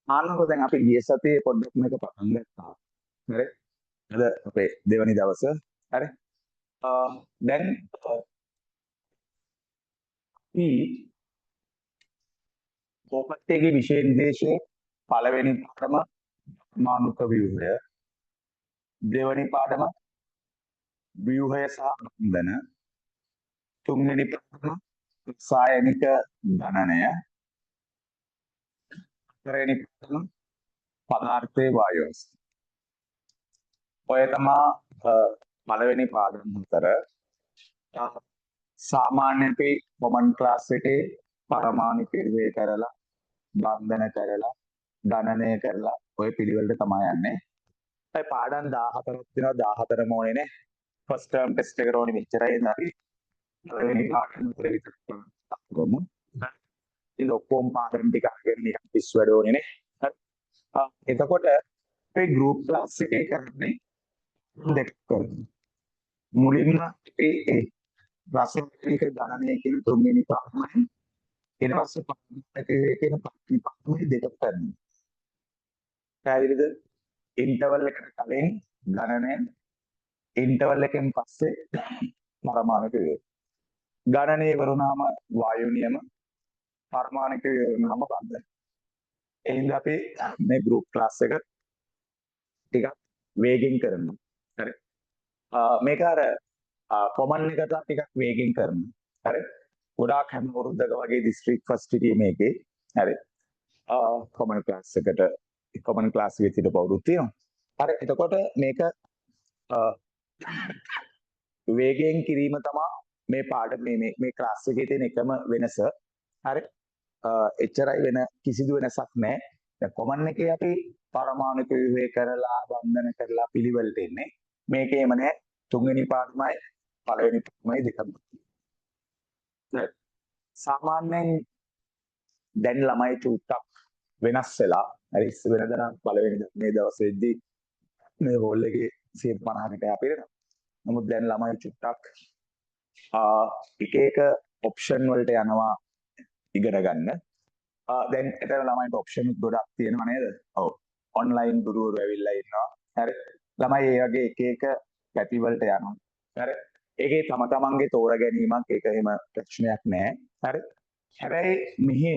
ආන්නකෝ දැන් අපි ගිය සතියේ පොඩ්ඩක් මේක පටන් ගත්තා. හරි. අද අපේ දෙවනි දවස. හරි. අ දැන් අපි පොපත් එකේ විෂය නිර්දේශයේ පළවෙනි පාඩම මානුක ව්‍යුහය, දෙවනි පාඩම ව්‍යුහය සහ බන්ධන, තුන්වෙනි පාඩම රසායනික ගණනය, හතරවෙනි පාඩම පදාර්ථයේ වායුවස්. ඔය තමා පළවෙනි පාඩම් හතර. සාමාන්‍ය අපි කොමන් ක්ලාස් එකේ පරමාණු පිරිවේ කරලා බන්ධන කරලා ගණනය කරලා ඔය පිළිවෙලට තමයි යන්නේ. ඒ පාඩම් 14ක් තියෙනවා 14ම ඕනේ නේ. ෆස්ට් ටර්ම් ටෙස්ට් එකට ඕනේ මෙච්චරයි අපි. පළවෙනි පාඩම විතර කරමු. ඉතින් ඔක්කොම පාඩම් ටික අරගෙන නිකන් පිස්සු වැඩ ඕනේ නේ. හරි. එතකොට මේ ගෲප් ක්ලාස් එකේ කරන්නේ දෙක කරනවා. මුලින්ම ඒ රසායනික ගණනය කියන තුන්වෙනි පාඩමයි ඊට පස්සේ පාඩමේ කියන පාඩමේ දෙක කරනවා. පැහැදිලිද? ඉන්ටර්වල් එකට කලින් ගණනය, ඉන්ටර්වල් එකෙන් පස්සේ පරමාණු පිරිවෙන්. ගණනය වරුණාම වායු නියම, පරමාණු පිරිවෙන් වරුණාම බන්ධන. එහෙනම් අපි මේ ගෲප් ක්ලාස් එක ටිකක් වේගෙන් කරනවා. හරි. මේක අර කොමන් එකට ටිකක් වේගෙන් කරනවා. හරි. ගොඩාක් හැම වරුද්දක වගේ දිස්ත්‍රික් ෆස්ට් හිටියේ මේකේ. හරි. කොමන් ක්ලාස් එකට කොමන් ක්ලාස් එකේ සිට පවුරුත් තියෙනවා. හරි. එතකොට මේක වේගයෙන් කිරීම තමයි මේ පාඩම මේ ක්ලාස් එකේ තියෙන එකම වෙනස. හරි. එච්චරයි වෙන කිසිදු වෙනසක් නැහැ. දැන් කොමන් එකේ අපි පරමාණු පිරිවේ කරලා බන්ධන කරලා පිළිවෙලට එන්නේ. මේකේම නැහැ. තුන්වෙනි පාඩමයි පළවෙනි පාඩමයි දෙකම. සාමාන්‍යයෙන් දැන් ළමයි චුට්ටක් වෙනස් වෙලා හරි වෙනදා නම් පළවෙනි මේ දවසේදී මේ හෝල් එකේ 150කට අපිරෙනවා. නමුත් දැන් ළමයි චුට්ටක් එක එක ඔප්ෂන් වලට යනවා ඉගෙන ගන්න. දැන් එතන ළමයින්ට ඔප්ෂන් ගොඩක් තියෙනවා නේද? ඔව්. ඔන්ලයින් ගුරුවරු ඇවිල්ලා ඉන්නවා. හරි. ළමයි ඒ වගේ එක එක පැති වලට යනවා. හරි. ඒකේ තම තමන්ගේ තෝර ගැනීමක් ඒක එහෙම ප්‍රශ්නයක් නැහැ. හරි. හැබැයි මෙහි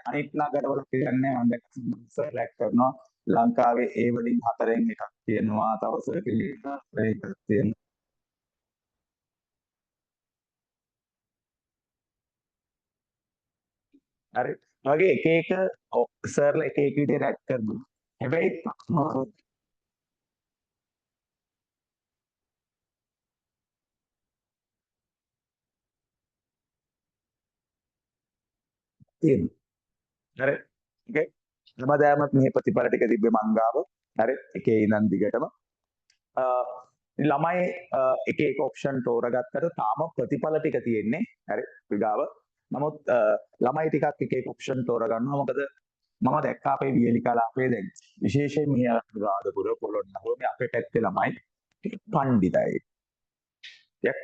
අනිත් නගරවල කියන්නේ මම දැක්කම සෙලෙක්ට් කරනවා ලංකාවේ ඒ වලින් හතරෙන් එකක් තියෙනවා තව සර්ටිෆිකේට් එකක් තියෙනවා. හරි. වගේ එක එක සර්ලා එක එක විදිහට ඇඩ් කරනවා. හැබැයි තියෙනවා. හරි. ඕකේ. හැමදාමත් මේ ප්‍රතිඵල ටික තිබ්බේ මංගාව. හරි. එකේ ඉඳන් දිගටම. ළමයි එක එක ඔප්ෂන් තෝරගත්තට තාම ප්‍රතිඵල ටික තියෙන්නේ. හරි. විගාව. නමුත් ළමයි ටිකක් එක එක ඔප්ෂන් තෝරගන්නවා. මොකද මම දැක්කා අපේ වියලි කලාපයේ දැන් විශේෂයෙන් මේ අනුරාධපුර පොළොන්නරුව මේ අපේ පැත්තේ ළමයි පණ්ඩිතයි.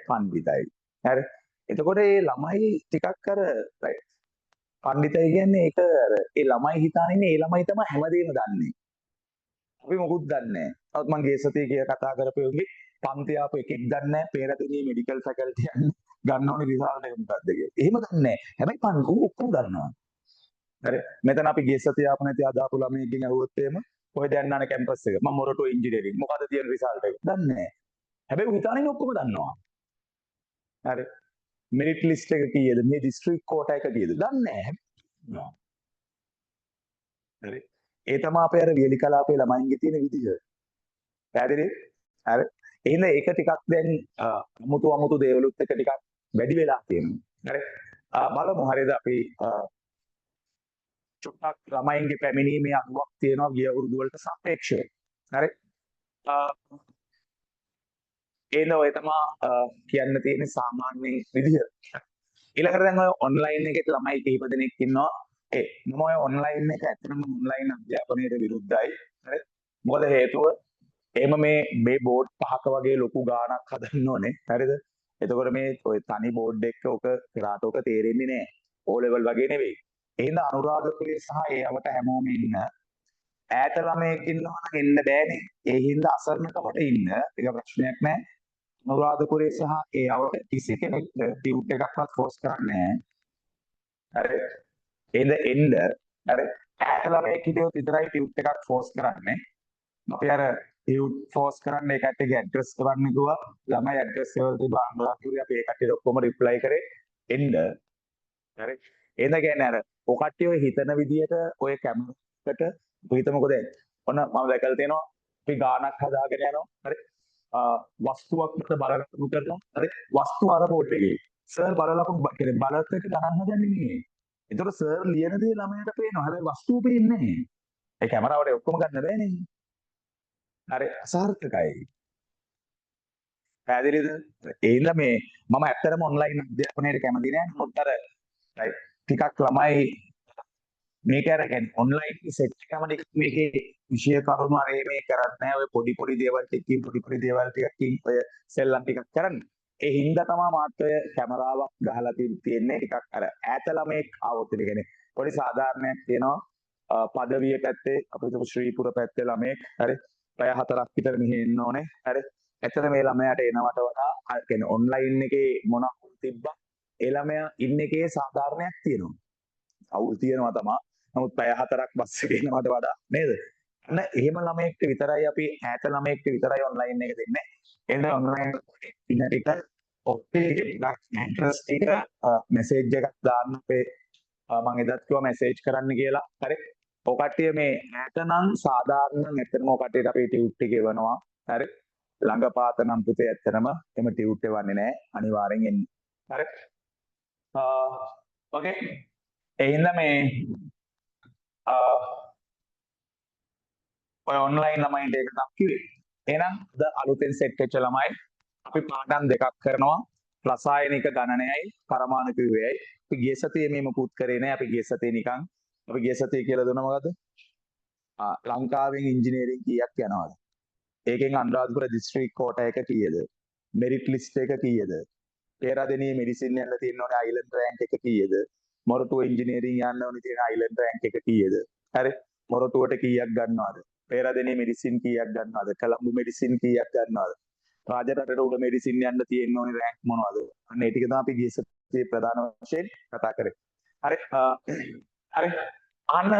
පණ්ඩිතයි. හරි. එතකොට මේ ළමයි ටිකක් අර පණ්ඩිතයි කියන්නේ ඒක අර ඒ ළමයි හිතාන ඉන්නේ ඒ ළමයි තමයි හැමදේම දන්නේ. අපි මොකුත් දන්නේ නැහැ. නමුත් මං ගිය සතියේ කිය කතා කරපෙන්නේ පන්ති ආපු එකෙක් දන්නේ නැහැ පේරදෙනියේ මෙඩිකල් ෆැකල්ටි යන්නේ ගන්න ඕනේ රිසල්ට් එක මොකක්ද කියලා. එහෙම දන්නේ නැහැ. හැබැයි පන්කු ඔක්කොම දන්නවා. හරි. මෙතන අපි ගිය සතියේ ආපු නැති අදාපු ළමයෙක්ගෙන් අහුවොත් එහෙම කොහෙද යන්න ආන කැම්පස් එක? මම මොරටු ඉංජිනේරින්. මොකද තියෙන රිසල්ට් එක? දන්නේ නැහැ. හැබැයි හිතානේ ඔක්කොම දන්නවා. හරි. මෙරිට් ලිස්ට් එක කීයද? මේ දිස්ත්‍රික් කෝටා එක කීයද? දන්නේ නැහැ. හරි. ඒ තමයි අපේ අර වියලි කලාපේ ළමයින්ගේ තියෙන විදිහ. පැහැදිලිද? හරි. එහෙනම් ඒක ටිකක් දැන් අමුතු දේවලුත් එක ටිකක් වැඩි වෙලා තියෙනවා. හරි. බලමු හරියද අපි චුට්ටක් ළමයින්ගේ පැමිණීමේ අනුවක් තියෙනවා ගිය අවුරුදු වලට සාපේක්ෂව. හරි. ඒන ඔය තමයි කියන්න තියෙන සාමාන්‍ය විදිහ. ඊළඟට දැන් ඔය ඔන්ලයින් එකේ ළමයි කීප දෙනෙක් ඉන්නවා. මම ඔය ඔන්ලයින් එක ඇත්තටම ඔන්ලයින් අධ්‍යාපනයට විරුද්ධයි. හරි. මොකද හේතුව එහෙම මේ බෝඩ් පහක වගේ ලොකු ගාණක් හදන්න ඕනේ. හරිද? එතකොට මේ ඔය තනි බෝඩ් එකක ඔක කරාට ඔක තේරෙන්නේ නැහැ. ඕ ලෙවල් වගේ නෙවෙයි. එහෙනම් අනුරාධපුරේ සහ ඒ යවට හැමෝම ඉන්න ඈත ළමයෙක් ඉන්නවා නම් එන්න බෑනේ. ඒ හින්දා අසරණකමට ඉන්න ඒක ප්‍රශ්නයක් නෑ. අනුරාධපුරේ සහ ඒ අවට කිසි කෙනෙක් ටියුට් එකක්වත් ෆෝස් කරන්නේ නෑ. හරි. එන්න හරි. ඈත ළමයෙක් හිටියොත් විතරයි ටියුට් එකක් ෆෝස් කරන්නේ. අපි අර ටියුට් ෆෝස් කරන්න ඒ කට්ටියගේ ඇඩ්‍රස් කරන්න කිව්වා. ළමයි ඇඩ්‍රස් වලට තිබ්බ අනුරාධපුරේ අපි ඒ කට්ටියට ඔක්කොම රිප්ලයි කරේ එන්න. හරි. එහෙනම් කියන්නේ අර ඔය කට්ටිය ඔය හිතන විදියට ඔය කැමරකට හිතමුකෝ දැන් ඔන්න මම දැකලා තියෙනවා අපි ගානක් හදාගෙන යනවා. හරි. වස්තුවක් මත බලගන්න කරලා හරි වස්තු අර බෝඩ් එකේ සර් බලලපු කියන්නේ බලත් එක ගණන් හදන්නේ නෙමෙයි. ඒතකොට සර් ලියන දේ ළමයට පේනවා. හැබැයි වස්තුව පේන්නේ නැහැ. ඒ කැමරාවට ඔක්කොම ගන්න බෑනේ. හරි අසාර්ථකයි. පැහැදිලිද? ඒ හින්දා මේ මම ඇත්තටම ඔන්ලයින් අධ්‍යාපනයට කැමති නෑ. මොකද අර ටිකක් ළමයි මේක අර කියන්නේ ඔන්ලයින් සෙට් එකම මේකේ විෂය කරුණු අර මේ කරන්නේ නැහැ. ඔය පොඩි දේවල් ටිකකින් පොඩි දේවල් ටිකකින් ඔය සෙල්ලම් ටිකක් කරන්නේ. ඒ හින්දා තමයි මාත් ඔය කැමරාවක් ගහලා තියෙන්නේ ටිකක් අර ඈත ළමෙක් ආවොත් ඒ කියන්නේ පොඩි සාධාරණයක් තියෙනවා. පදවිය පැත්තේ අපිට ශ්‍රීපුර පැත්තේ ළමෙක් හරි පැය 4ක් විතර මෙහෙ එන්න ඕනේ. හරි. එතන මේ ළමයාට එනවට වඩා කියන්නේ ඔන්ලයින් එකේ මොනක් තිබ්බා ඒ ළමයා ඉන්න එකේ සාධාරණයක් තියෙනවා. අවුල් තියෙනවා තමයි. නමුත් පැය 4ක් බස් එකේ යනවට වඩා නේද? අන්න එහෙම ළමයෙක්ට විතරයි අපි ඈත ළමයෙක්ට විතරයි ඔන්ලයින් එක දෙන්නේ. එන්න ඔන්ලයින් ඉන්න එක ඔප්පේ ඇඩ්‍රස් එක මෙසේජ් එකක් දාන්න අපේ මම එදත් කිව්වා මෙසේජ් කරන්න කියලා. හරි. ඔය කට්ටිය මේ ඈත නම් සාධාරණ නැත්නම් ඔය කට්ටියට අපි ටියුට් එක එවනවා. හරි. ළඟපාත නම් පුතේ ඇත්තටම එම ටියුට් එවන්නේ නැහැ. අනිවාර්යෙන් එන්න. හරි. ඕකේ. ඒ හින්දා මේ ඔය ඔන්ලයින් ළමයින්ට ඒක තමයි කිව්වේ. එහෙනම් අද අලුතෙන් සෙට් වෙච්ච ළමයි අපි පාඩම් දෙකක් කරනවා. රසායනික ගණනයයි පරමාණු කිව්වේයි. අපි ගිය සතියේ මේ මුකුත් කරේ නැහැ. අපි ගිය සතියේ නිකන් අපි ගිය සතියේ කියලා දුන්නා මොකද්ද? ලංකාවෙන් ඉංජිනේරින් කීයක් යනවද? ඒකෙන් අනුරාධපුර දිස්ත්‍රික් කෝටා එක කීයද? මෙරිට් ලිස්ට් එක කීයද? පේරාදෙණියේ මෙඩිසින් යන්න තියෙන ඕනේ අයිලන්ඩ් රෑන්ක් එක කීයද? මොරටුව ඉංජිනේරින් යන්න ඕනේ තියෙන අයිලන්ඩ් රෑන්ක් එක කීයද? හරි. මොරටුවට කීයක් ගන්නවද? පේරාදෙණියේ මෙඩිසින් කීයක් ගන්නවද? කොළඹ මෙඩිසින් කීයක් ගන්නවද? රාජරටට උඩ මෙඩිසින් යන්න තියෙන ඕනේ රෑන්ක් මොනවද? අන්න ඒ ටික තමයි අපි ගිය සතියේ ප්‍රධාන වශයෙන් කතා කරේ. හරි. හරි. අන්න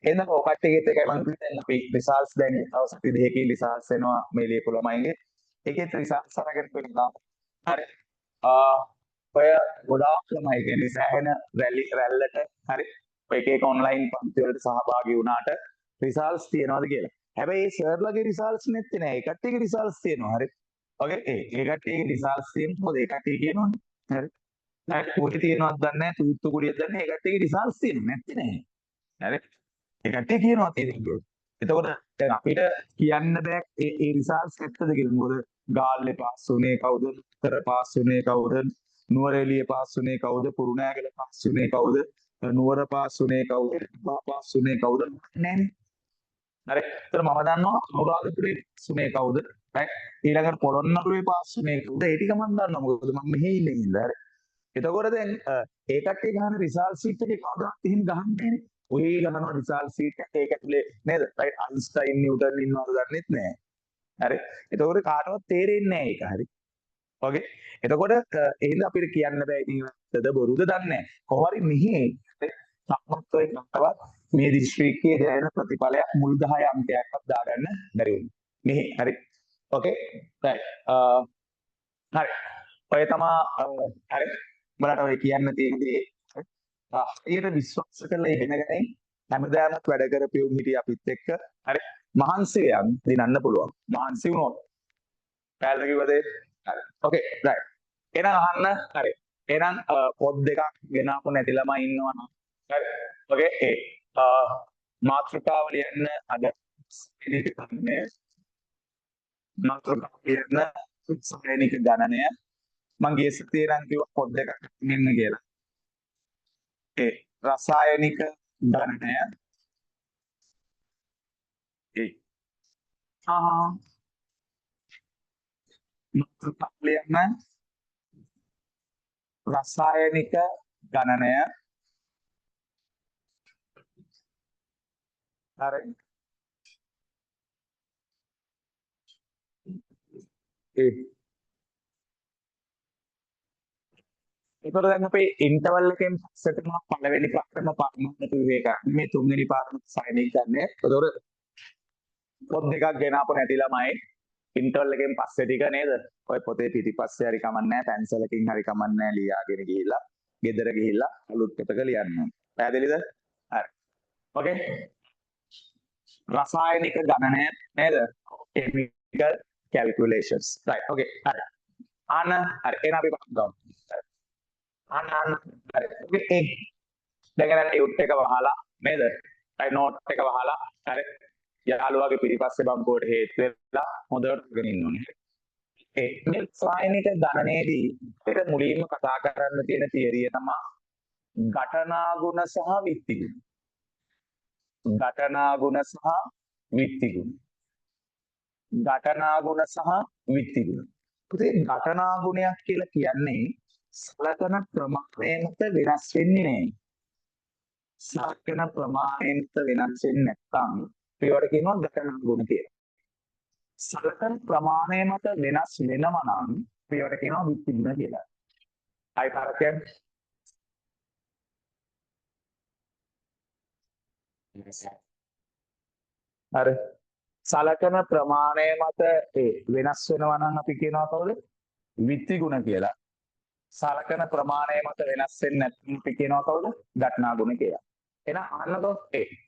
එහෙනම් ඔය කට්ටියගෙත් එකයි මම කියන්නේ අපි රිසල්ට්ස් දැන් දවස් අපි දෙකකින් රිසල්ට්ස් එනවා මේ ලියපු ළමයින්ගේ. ඒකෙත් රිසල්ට්ස් අරගෙන තියෙනවා. හරි. ඔය ගොඩාක් ළමයි කියන්නේ සෑහෙන රැල්ලට හරි. ඔය එක ඔන්ලයින් පන්ති වලට සහභාගී වුණාට රිසල්ට්ස් තියනවාද කියලා. හැබැයි ඒ සර්ලගේ රිසල්ට්ස් නැත්තේ නෑ. ඒ කට්ටියගේ රිසල්ට්ස් තියෙනවා. හරි. ඕකේ ඒ කට්ටියගේ රිසල්ට්ස් තියෙනවා. මොකද ඒ කට්ටිය කියනවනේ. හරි. නැත් පොඩි තියෙනවද දන්නේ නැහැ. තූත්තු කුඩියක් දන්නේ නැහැ. ඒ කට්ටියගේ රිසල්ට්ස් තියෙනවා. නැත්තේ නෑ. හරි. ඒ කට්ටිය කියනවා තියෙන්නේ. එතකොට දැන් අපිට කියන්න බෑ ඒ රිසල්ට්ස් ඇත්තද කියලා. මොකද ගාල්ලේ පාස් වුණේ කවුද? උත්තර පාස් වුණේ කවුද? නුවරඑළිය පාස් වුණේ කවුද? කුරුණෑගල පාස් වුණේ කවුද? නුවර පාස් වුණේ කවුද? පාස් වුණේ කවුද? නෑනේ. හරි. ඒතර මම දන්නවා අනුරාධපුරේ පාස් වුණේ කවුද? right? ඊළඟට පොළොන්නරුවේ පාස් වුණේ කවුද? ඒ ටික මම දන්නවා. මොකද මම මෙහෙ ඉන්නේ ඉඳලා. හරි. එතකොට දැන් ඒ කට්ටිය ගහන රිසල්ට් ෂීට් එකේ කවදාවත් එහෙම ගහන්නේ නැහැනේ. ඔය ගහන රිසල්ට් ෂීට් එක ඒක ඇතුලේ නේද? රයිට් අයින්ස්ටයින් නිව්ටන් ඉන්නවද දන්නෙත් නැහැ. හරි. එතකොට කාටවත් තේරෙන්නේ නැහැ ඒක. හරි. ඔකේ. එතකොට එහෙනම් අපිට කියන්න බෑ ඉතින් ඇත්තද බොරුද දන්නේ නැහැ. කොහොම හරි මෙහි සම්මතයෙන් ගන්නවත් මේ දිස්ත්‍රික්කයේ දැනෙන ප්‍රතිඵලයක් මුල් 10 අංකයක්වත් දාගන්න බැරි වුණා. මෙහි හරි. ඔකේ. රයිට්. හරි. ඔය තමා හරි. බලන්න ඔය කියන්න තියෙන දේ ඊට විශ්වාස කරලා ඉගෙන ගන්නේ හැමදාමත් වැඩ කරපියුම් හිටිය අපිත් එක්ක හරි මහන්සියන් දිනන්න පුළුවන් මහන්සි වුණොත් පැහැදිලි කිව්වද හරි ඕකේ රයිට් එහෙනම් අහන්න හරි එහෙනම් පොත් දෙකක් ගෙනාපු නැති ළමයි ඉන්නවා නම් හරි ඕකේ ඒ මාතෘකාව ලියන්න අද ඉතින්නේ මාතෘකාව ලියන්න සායනික ගණනය මම ගිය සතියේ නම් කිව්වා පොත් දෙකක් මෙන්න කියලා ඒ රසායනික ගණනය ඒ ලියන්න රසායනික ගණනය හරි. ඒ ඒතකොට දැන් අපි ඉන්ටර්වල් එකෙන් පස්සටම පළවෙනි පාඩම පරමාණු විවේක මේ තුන්වෙනි පාඩම සයිනින් ගන්න. ඒතකොට පොත් දෙකක් ගෙනාපු නැති ළමයි ඉන්ටර්වල් එකෙන් පස්සේ ටික නේද? ඔය පොතේ පිටිපස්සේ හරි කමන්නේ පැන්සලකින් හරි කමන්නේ ලියාගෙන ගිහිල්ලා ගෙදර ගිහිල්ලා අලුත් පොතක ලියන්න. පැහැදිලිද? හරි. ඕකේ. රසායනික ගණනය නේද? chemical calculations. right. okay. හරි. අන්න හරි. එහෙනම් අපි බලමු. අන්න හරි. okay. දැන් ගන්න ටියුට් එක වහලා නේද? අයි නෝට් එක වහලා හරි. යාළුවාගේ පිටිපස්සේ බම්බුවට හේතු වෙලා හොඳට ඉගෙන ඉන්න ඕනේ. මේ රසායනික ගණනයේදී ඒක මුලින්ම කතා කරන්න තියෙන තියරිය තමයි ඝටනා ගුණ සහ විත්ති ගුණ. ඝටනා ගුණ සහ විත්ති ගුණ. ඝටනා ගුණ සහ විත්ති ගුණ. ඉතින් ඝටනා ගුණයක් කියලා කියන්නේ සලකන ප්‍රමාණය මත වෙනස් වෙන්නේ නැහැ. සලකන ප්‍රමාණය මත වෙනස් වෙන්නේ නැත්නම් ඒවට කියනවා ඝටනා ගුණ කියලා. සලකන ප්‍රමාණය මත වෙනස් වෙනවා නම් ඒවට කියනවා විත්ති ගුණ කියලා. අයි කාර්යයන් හරි. සලකන ප්‍රමාණය මත වෙනස් වෙනවා නම් අපි කියනවා කවුද? විත්ති ගුණ කියලා. සලකන ප්‍රමාණය මත වෙනස් වෙන්නේ නැත්නම් අපි කියනවා කවුද? ඝටනා ගුණ කියලා. එහෙනම් අන්නතොත්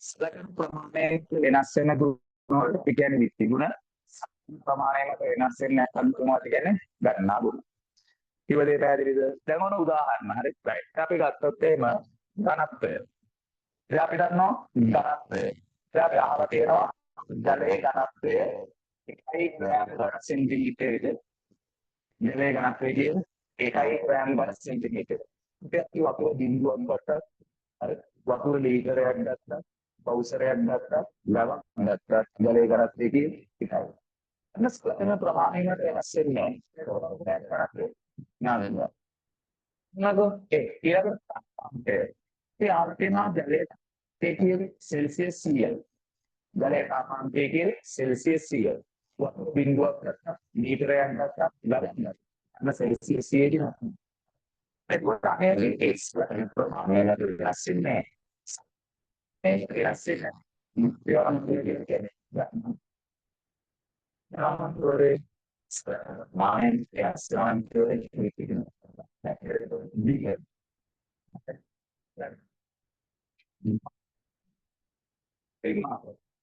සලකන ප්‍රමාණය වෙනස් වෙන ගුණ වලට අපි කියන්නේ විත්ති ගුණ. සලකන ප්‍රමාණය මත වෙනස් වෙන්නේ නැත්නම් කොහොමද කියන්නේ? ඝටනා ගුණ. ඉවදේ පැහැදිලිද? දැන් ඔන්න උදාහරණ. හරි. right. අපි ගත්තොත් එහෙම ඝනත්වය. ඉතින් අපි දන්නවා ඝනත්වය. ඉතින් අපි අහලා තියෙනවා ජලයේ ඝනත්වය 1 ග්‍රෑම් සෙන්ටිමීටරද ජලයේ ඝනත්වය කියන්නේ 1 ග්‍රෑම් සෙන්ටිමීටර. ඉතින් අපි වතුර බිඳුවක් කොට අර වතුර ලීටරයක් ගත්තා පෞසරයක් ගත්තා ලවක් ගත්තා ජලයේ ඝනත්වය කියන්නේ 1යි. අන්න සලකන ප්‍රමාණයට වෙනස් වෙන්නේ නැහැ. නේද? ඊළඟට ඒ ආර්ථිනා ජලයේ තේකියේ සෙල්සියස් 100 ජලයේ තාපමානය කියන්නේ සෙල්සියස් 100. වතුර බිඳුවක් ගත්තා ලීටරයක් ගත්තා ලවක් ගත්තා. අන්න සෙල්සියස් 100 දී නෑ. ඒකට අනේ ඒ ප්‍රමාණයට වෙනස් වෙන්නේ නැහැ. ඒක වෙනස් වෙන්නේ නැහැ. ආමතුරේ මයින්ඩ් යස්වන් කියන්නේ ඒක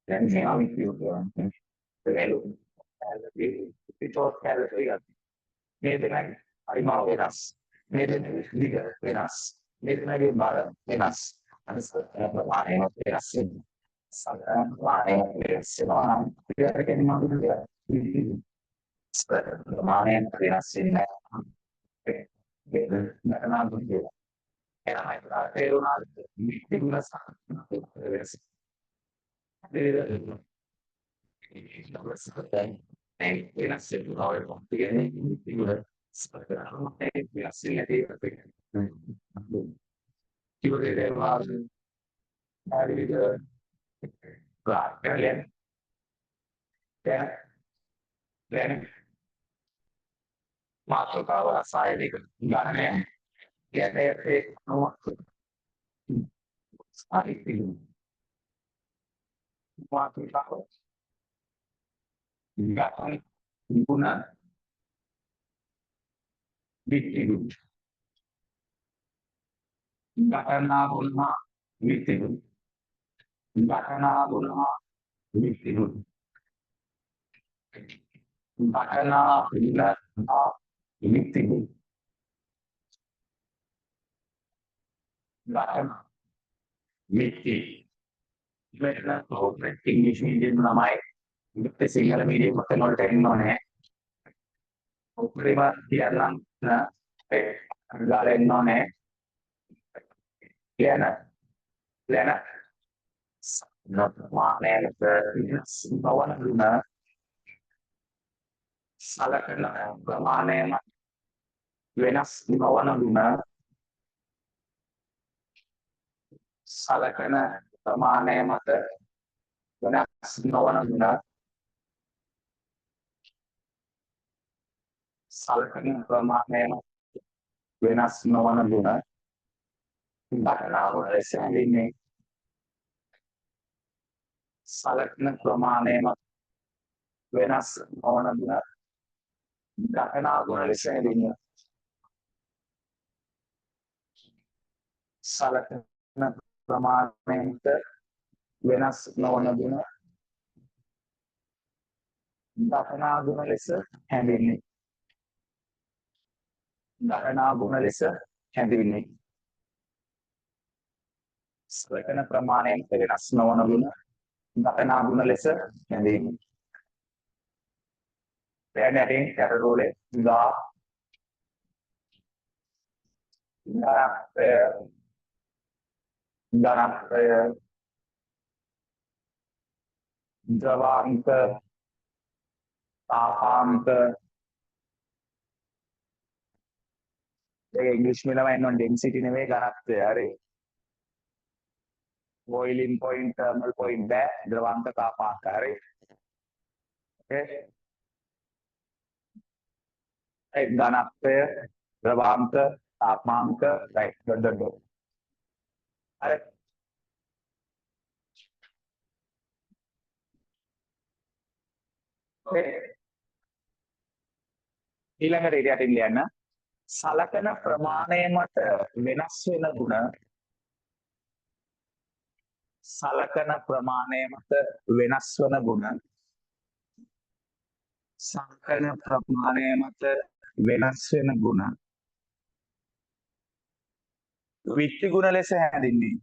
දැන් මේ කියන්නේ පිටෝත් කැලේ මේ දෙකයි අයිමාව වෙනස් මේ දෙක දිග වෙනස් මේ දෙකේ බාර වෙනස් අනිත් ප්‍රමාණය වෙනස් සාමාන්‍ය වෙනස් වෙනවා පිටරකින් මාදුලිය ප්‍රමාණය වෙනස් වෙන්නේ ඒක නරනා දුන්නේ එනයි තේරුණා විත්ති ගුණ වෙනස් වෙනස් වෙනවා කියන්නේ විත්ති ගුණ මාතෘකාව රසායනික ගණනය කියන්නේ ඒ සාහිත්‍ය මාතෘකාව ගණන ගුණ විත්ති ගුණ ඝටනා ගුණ විත්ති ගුණ ඝටනා ගුණ විත්ති ගුණ ඝටනා ගුණ විත්ති ගුණ ඝටනා විත්ති මෙතන කොහොමද ඉංග්‍රීසි මීඩියම් ළමයි ඉතින් සිංහල මීඩියම් එකෙන් වලට එන්න ඕනේ උපරිම තියන්න ඒ ගාලෙන්න ඕනේ කියන මානයකට බවන ගුණ සලකන ප්‍රමාණය වෙනස් බවන ගුණ සලකන ප්‍රමාණය මත වෙනස් නොවන ගුණ සලකන ප්‍රමාණයම වෙනස් නොවන ගුණ දක්නා ගුණ ලෙස හැඳින්වේ. සලකන ප්‍රමාණයම වෙනස් නොවන ගුණ දක්නා ගුණ ලෙස හැඳින්වේ. සලකන ප්‍රමාණයට වෙනස් නොවන ගුණ දක්නා ගුණ ලෙස හැඳින්වේ. දක්නා ගුණ ලෙස හැඳින්වේ. සලකන ප්‍රමාණයට වෙනස් නොවන ගුණ දක්නා ගුණ ලෙස හැඳින්වේ. දැන් ඇටින් කැටරෝලේ දා ධනත්‍රය ද්‍රවාංක තාපාංක ඉංග්‍රීසි මෙලම එන්න ඩෙන්සිටි නෙවෙයි ඝනත්වය හරි boiling point thermal point බෑ ද්‍රවාංක තාපාංක හරි okay ඒ ඝනත්වය ද්‍රවාංක තාපාංක right dot හරි ඊළඟට ඉරියටින් ලියන්න සලකන ප්‍රමාණය මත වෙනස් වෙන ගුණ සලකන ප්‍රමාණය මත වෙනස් වන ගුණ සලකන ප්‍රමාණය මත වෙනස් වෙන ගුණ විත්ති ගුණ ලෙස හැඳින්වේ.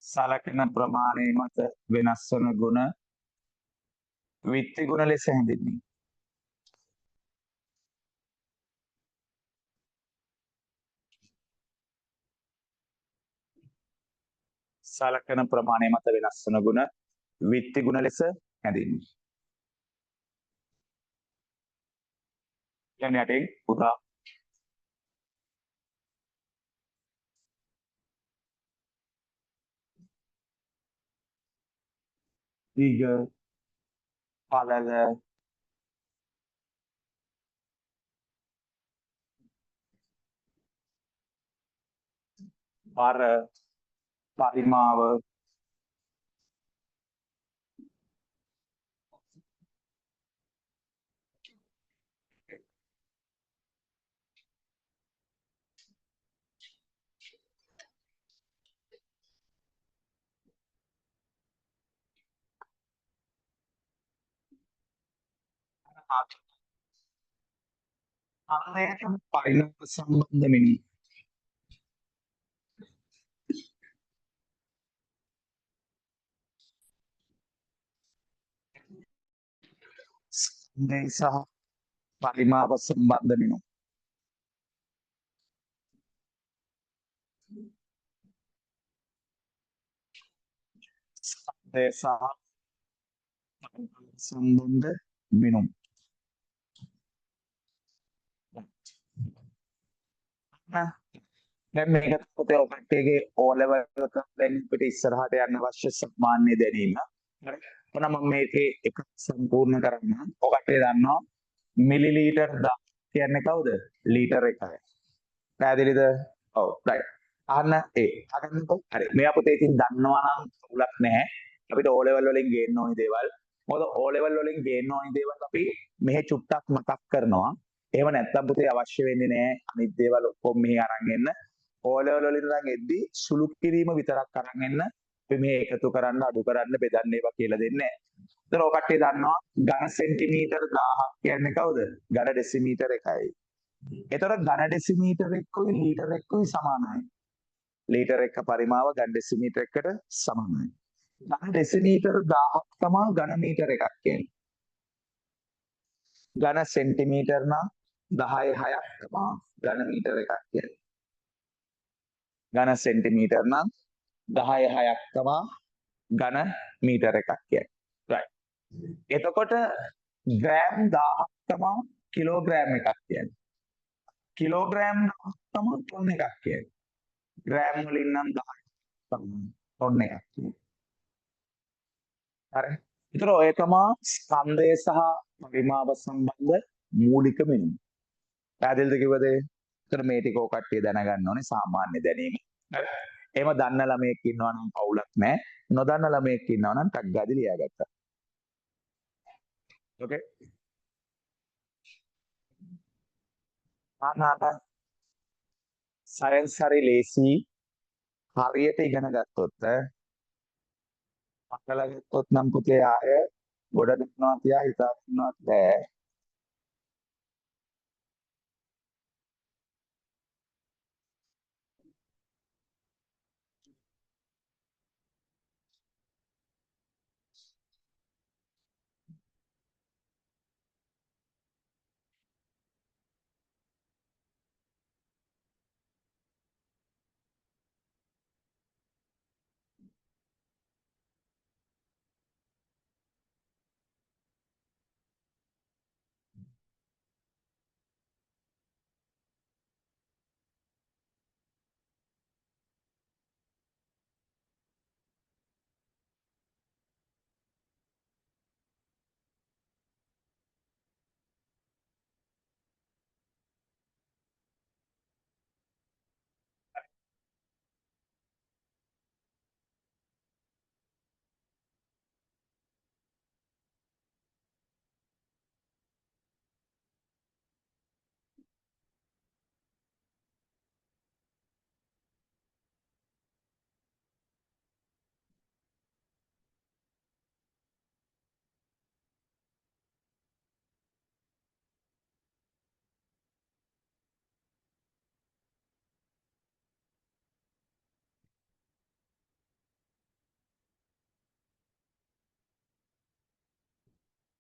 සලකන ප්‍රමාණය මත වෙනස් වන ගුණ විත්ති ගුණ ලෙස හැඳින්වේ. සලකන ප්‍රමාණය මත වෙනස් වන ගුණ විත්ති ගුණ ලෙස හැඳින්වේ. යන්නේ යටින් පුතා දීග පළල පර පරිමාව අරයට පරිණාම සම්බන්ධ මෙනි. ස්කන්ධය සහ පරිමාව සම්බන්ධ මෙනි. ස්කන්ධය සහ සම්බන්ධ මෙනු. දැන් මේක පොතේ ඔබටගේ O level එක දැන් පිට ඉස්සරහට යන්න අවශ්‍ය සම්මාන්‍ය දැනීම. හරි. මොන මම මේකේ එක සම්පූර්ණ කරන්න. ඔබට දන්නවා මිලිලීටර් 10 කියන්නේ කවුද? ලීටර් එකයි. පැහැදිලිද? ඔව්. right. අහන්න අහන්නකෝ. හරි. මෙයා පුතේ ඉතින් දන්නවා නම් උලක් නැහැ. අපිට O level වලින් ගේන්න ඕනි දේවල්. මොකද O level වලින් ගේන්න ඕනි දේවල් අපි මෙහෙ චුට්ටක් මතක් කරනවා. එහෙම නැත්නම් පුතේ අවශ්‍ය වෙන්නේ නැහැ අනිත් දේවල් ඔක්කොම මෙහි අරන් එන්න. O level වලින් නම් එද්දි සුළු කිරීම විතරක් අරන් එන්න. අපි මේ එකතු කරන්න අඩු කරන්න බෙදන්න ඒවා කියලා දෙන්නේ නැහැ. ඒතර ඔය කට්ටිය දන්නවා ඝන සෙන්ටිමීටර 1000ක් කියන්නේ කවුද? ඝන ඩෙසිමීටර එකයි. ඒතර ඝන ඩෙසිමීටර එක්කයි ලීටර එක්කයි සමානයි. ලීටර එක පරිමාව ඝන ඩෙසිමීටර එකට සමානයි. ඝන ඩෙසිමීටර 1000ක් තමයි ඝන මීටර එකක් කියන්නේ. ඝන සෙන්ටිමීටර නම් 10/6ක් තමයි ඝන මීටර එකක් කියන්නේ. ඝන සෙන්ටිමීටර නම් 10/6ක් තමයි ඝන මීටර එකක් කියන්නේ. right. එතකොට ග්‍රෑම් 1000ක් තමයි කිලෝග්‍රෑම් එකක් කියන්නේ. කිලෝග්‍රෑම් තමයි ටොන් එකක් කියන්නේ. ග්‍රෑම් වලින් නම් 10 ඔන්න එකක්. හරි. ඒතර ඔය තමා ස්කන්ධය සහ පරිමාව සම්බන්ධ මූලික මෙනු. පැහැදිලිද කිව්වද? ඒතර මේ ටික ඔය කට්ටිය දැනගන්න ඕනේ සාමාන්‍ය දැනීම. හරි. එහෙම දන්න ළමයෙක් ඉන්නවා නම් පවුලක් නැහැ. නොදන්න ළමයෙක් ඉන්නවා නම් ටක් ගාදී ලියාගත්තා. ඕකේ. ආනාපාන සයන්ස් හරි ලේසි හරියට ඉගෙන ගත්තොත් අකලා ගත්තොත් නම් පුතේ ආය ගොඩ දෙනවා තියා හිතා ගන්නවත් බෑ.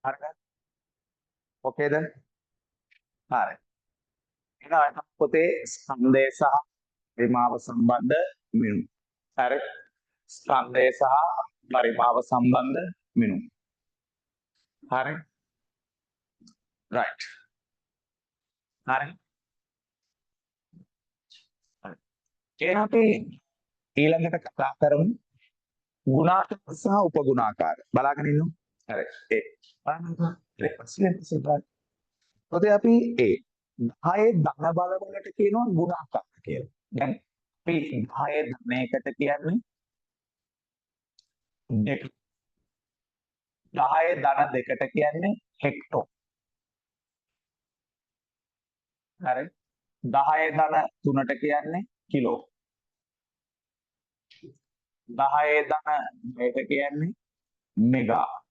හරිද? ඕකේද? හරි. එහෙනම් පොතේ ස්කන්ධය සහ පරිමාව සම්බන්ධ මෙනු. හරි. ස්කන්ධය සහ පරිමාව සම්බන්ධ මෙනු. හරි. රයිට්. හරි. හරි. එහෙනම් අපි ඊළඟට කතා කරමු ගුණාකාර සහ උපගුණාකාර. බලාගෙන ඉන්නු. හරි. ඒ බලන්න. ප්‍රශ්නේ බලන්න. පොතේ අපි ඒ 10 ධන බල වලට කියනවා ගුණාකාර කියලා. දැන් අපි 10 ධනයකට කියන්නේ දෙක. 10 ධන දෙකට කියන්නේ හෙක්ටෝ. හරි. 10 ධන තුනට කියන්නේ කිලෝ. 10 ධන හයට කියන්නේ මෙගා.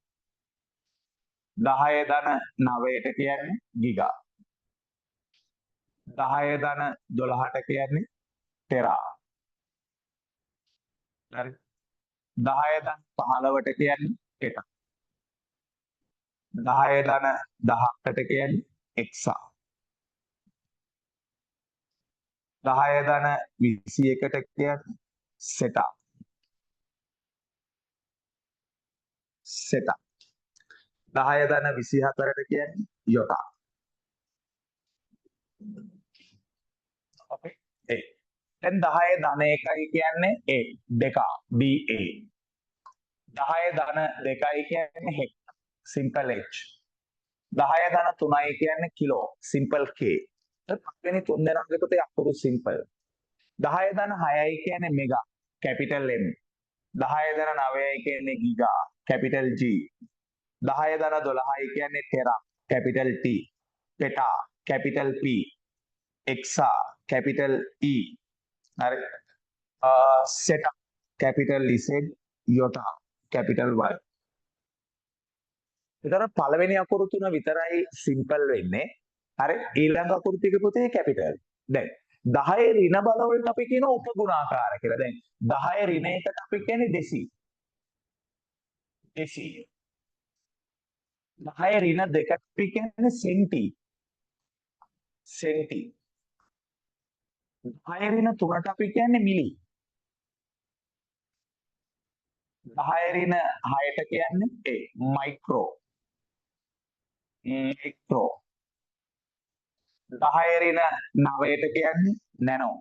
10 ධන 9ට කියන්නේ ගිගා. 10 ධන 12ට කියන්නේ ටෙරා. හරි. 10 ධන 15ට කියන්නේ ටෙටා. 10 ධන 18ට කියන්නේ එක්සා. 10 ධන 21ට කියන්නේ සෙටා. සෙටා. 10 ධන 24ට කියන්නේ යොටා. ඕකේ. ඒ. දැන් 10 ධන 1යි කියන්නේ ඒ දෙකා DA. 10 ධන 2යි කියන්නේ හෙක් සිම්පල් H. 10 ධන 3යි කියන්නේ කිලෝ සිම්පල් K. පස්වෙනි තුන් දෙනාගේ පුතේ අකුරු සිම්පල්. 10 ධන 6යි කියන්නේ මෙගා කැපිටල් M. 10 ධන 9යි කියන්නේ ගිගා කැපිටල් G. 10 ධන 12යි කියන්නේ tera capital T. Peta capital P. Exa capital E. හරි. Zetta capital Z. Yotta capital Y. ඒතර පළවෙනි අකුරු තුන විතරයි සිම්පල් වෙන්නේ. හරි. ඊළඟ අකුරු ටික පුතේ කැපිටල්. දැන් 10 ඍණ බල වලට අපි කියන උපගුණාකාර කියලා. දැන් 10 ඍණ එකට අපි කියන්නේ දෙසි. දෙසි. 10 ඍණ දෙකට අපි කියන්නේ සෙන්ටි. සෙන්ටි. 10 ඍණ තුනට අපි කියන්නේ මිලි. 10 ඍණ 6ට කියන්නේ ඒ මයික්‍රෝ. මික්‍රෝ. 10 ඍණ 9ට කියන්නේ නැනෝ.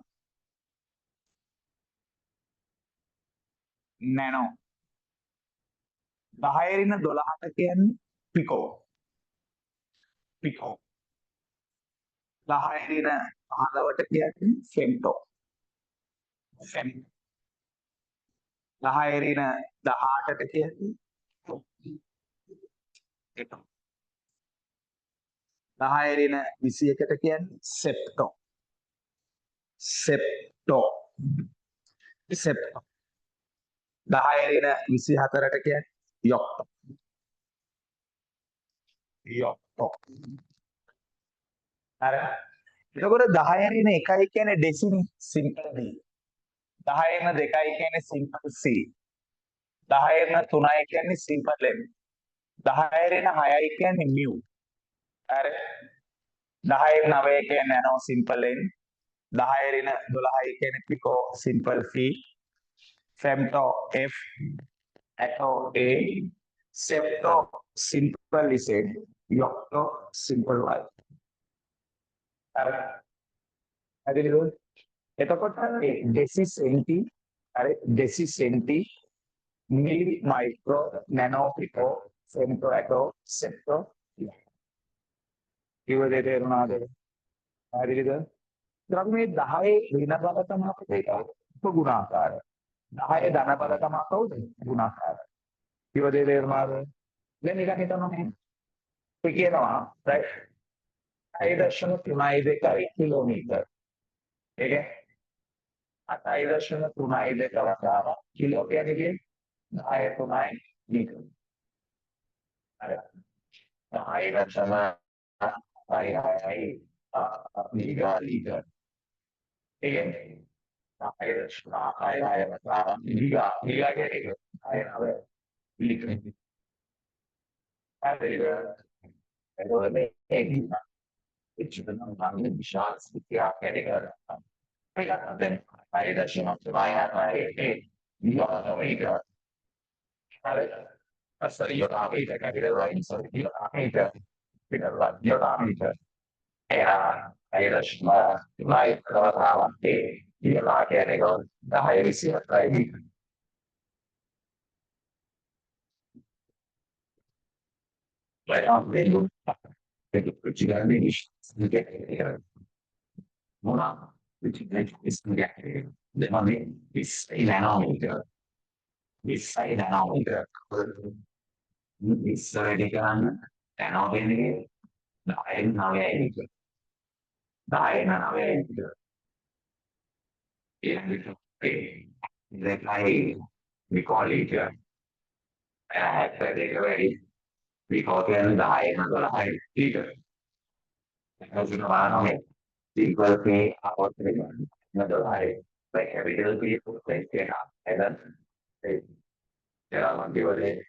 නැනෝ. 10 රින 12ට කියන්නේ පිකෝ. පිකෝ. 10 රින 15ට කියන්නේ ෆෙම්ටෝ. ෆෙම්. 10 රින 18ට කියන්නේ ටෝ. 10 රින 21ට කියන්නේ සෙප්ටෝ. සෙප්ටෝ. සෙප්ටෝ. 10 රින 24ට කියන්නේ යොක්ටෝ. යොක්ටෝ. හරි. එතකොට 10 රින 1යි කියන්නේ ඩෙසිමල් සිම්පල් D. 10 රින 2යි කියන්නේ සිම්පල් C. 10 රින 3යි කියන්නේ සිම්පල් M. 10 රින 6යි කියන්නේ මියු. හරි. 10 රින 9 කියන්නේ නැනෝ සිම්පල් N. 10 රින 12යි කියන්නේ pico simple P. Femto F. Atto A. Zepto simple Z. Yocto simple Y. හරි. හරිද? එතකොට ඩෙසි සෙන්ටි හරි ඩෙසි සෙන්ටි මිලි මයික්‍රෝ නැනෝ පිකෝ ෆෙම්ටෝ ඇටෝ සෙප්ටෝ ඉවදේ තේරුණාද? හරිද? ඊට මේ 10 ඍණ බල තමයි අපිට උපගුණාකාරය. 10 ධන බල තමයි කවුද? ගුණාකාරය. ඉවදේ තේරුණාද? දැන් නිකන් හිතන්න මේ. ඒ කියනවා රයිට් 6.32 කිලෝමීටර්. ඒක 8.32 වතාවක් කිලෝ කියන්නේ 10.3 මීටර. හරි. 10.3 ගිගා ලීටර්. ඒ කියන්නේ 10.3 ගිගා කියන්නේ 10 ලීටර. හරි. එතකොට මේ ඉච්ඡිත නම් ගන්න විශාල ස්ථිතියක් ඇතිකර. ඒකත් දැන් 5.3 ගිගා ලීටර. හරි. Sorry, you're not either. I get it right. Sorry, you're not either. You're not either. Era, era shma, mai kawatawa te, you're not getting on the higher sea of right. But I'm very good. You got me. You get it. Mona, which is get it. The money is a nanometer. It's a nanometer. ඉස්සරට කරන්න තැනෝ වෙනගේ 10 9යි 10 9යි ඒකයි we call it we call it 10 12යි liter එතකොට equal to about 12යි like every little people like and then ya mandíbula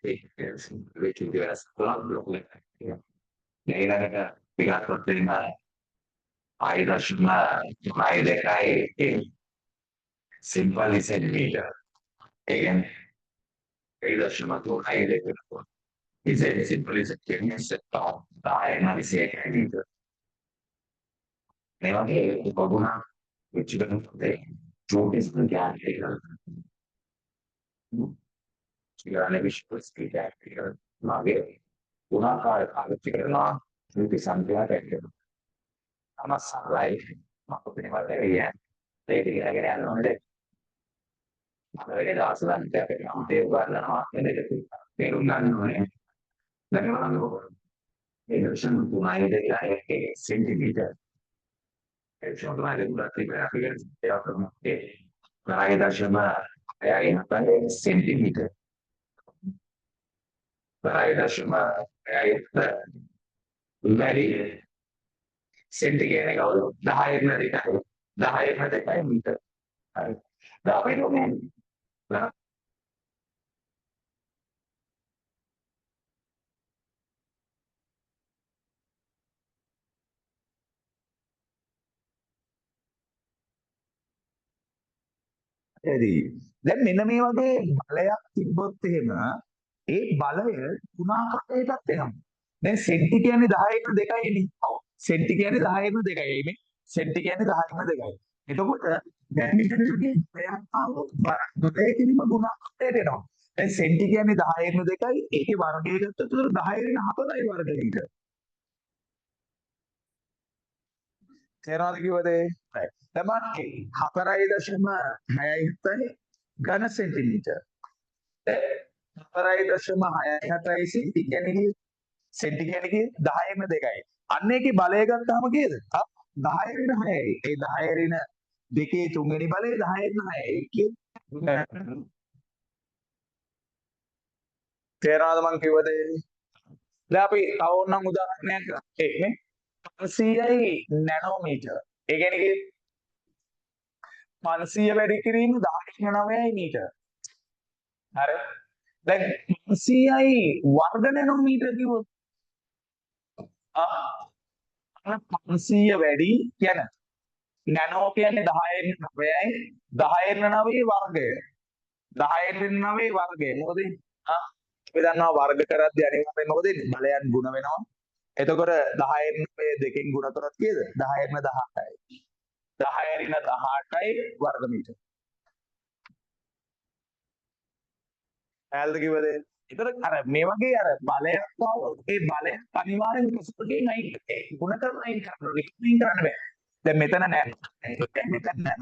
which is the problem ඊළඟට ටිකක් දෙන්න ආයතන දෙකයි simple centimetre ඒ කියන්නේ 8.3 දෙක ඉතින් සිම්පල් කියන්නේ සෙට් 10 විශේෂයි නේද මේ වගේ උපගුණ which is චෝටිස් කියන්නේ ඊළඟ විශ්වස්තිකයක් මාගේ ගුණාකාර පාවිච්චි කරනවා මේ සංඛ්‍යාවට ඇතුළත. අමස්සලයි මම මේවා දෙවියන් දෙවියන් ගැන යනවානේ. අපේ දාසලන් දෙකේ අම්තේ වර්ණනවා එනකොට තේරුම් ගන්න ඕනේ. දැන් මේ විශ්ව තුනයි දෙකයි සෙන්ටිමීටර්. ඒ විශ්ව තුනයි දෙකයි අපි ඒක කරමු. ඒ 9.5 සෙන්ටිමීටර්. 9.5 වැඩි සෙන්ටි කියන්නේ කවුද 10 න් 2යි 10 න් 2යි මීටර හරි අපිට ඕනේ හරි දැන් මෙන්න මේ වගේ බලයක් තිබ්බොත් එහෙම ඒ බලය ගුණාකාරයටත් එනවා දැන් සෙන්ටි කියන්නේ 10 න් 2යි නේ ඔව් සෙන්ටි කියන්නේ 10 න් 2යි මේ සෙන්ටි කියන්නේ 10 න් 2යි එතකොට වර්ගය කිරීම ගුණාකාරයට එනවා. දැන් සෙන්ටි කියන්නේ 10 2යි ඒකේ වර්ගය ගත්තොත් 10 4යි වර්ග මීටර. තේරෙනවද කිව්වද? right. තමන් 4.6යි ඝන සෙන්ටිමීටර. 4.67යි සෙන්ටි කියන්නේ සෙන්ටි කියන්නේ 10 2යි. අන්න ඒකේ බලය ගත්තාම කීයද? 10 6යි. ඒ 10 2 තුන්වෙනි බලය 10 6යි. තේරෙනවද මං කිව්වද? දැන් අපි තව ඕනනම් උදාහරණයක් මේ 500යි නැනෝමීටර. ඒ කියන්නේ 500 වැඩි කිරීම 10 මීටර. හරි. දැන් 500යි වර්ග නැනෝමීටර කිව්වොත් 500 වැඩි කියන්නේ නැනෝ කියන්නේ 10න් 9යි 10න් 9 වර්ගය 10න් 9 වර්ගය මොකද අපි දන්නවා වර්ග කරද්දී අනිවාර්යයෙන් මොකද බලයන් ගුණ වෙනවා එතකොට 10න් 9 දෙකෙන් ගුණ කරොත් කීයද 10න් 18යි 10න් 18යි වර්ග මීටර ඈල්ද කිව්වද ඒතර අර මේ වගේ අර බලයක් වවොත් ඒ බලය අනිවාර්යෙන් ප්‍රසුතකෙන් අයින් ගුණ කරලා අයින් කරන්න බෑ දැන් මෙතන නෑ මෙතන නෑ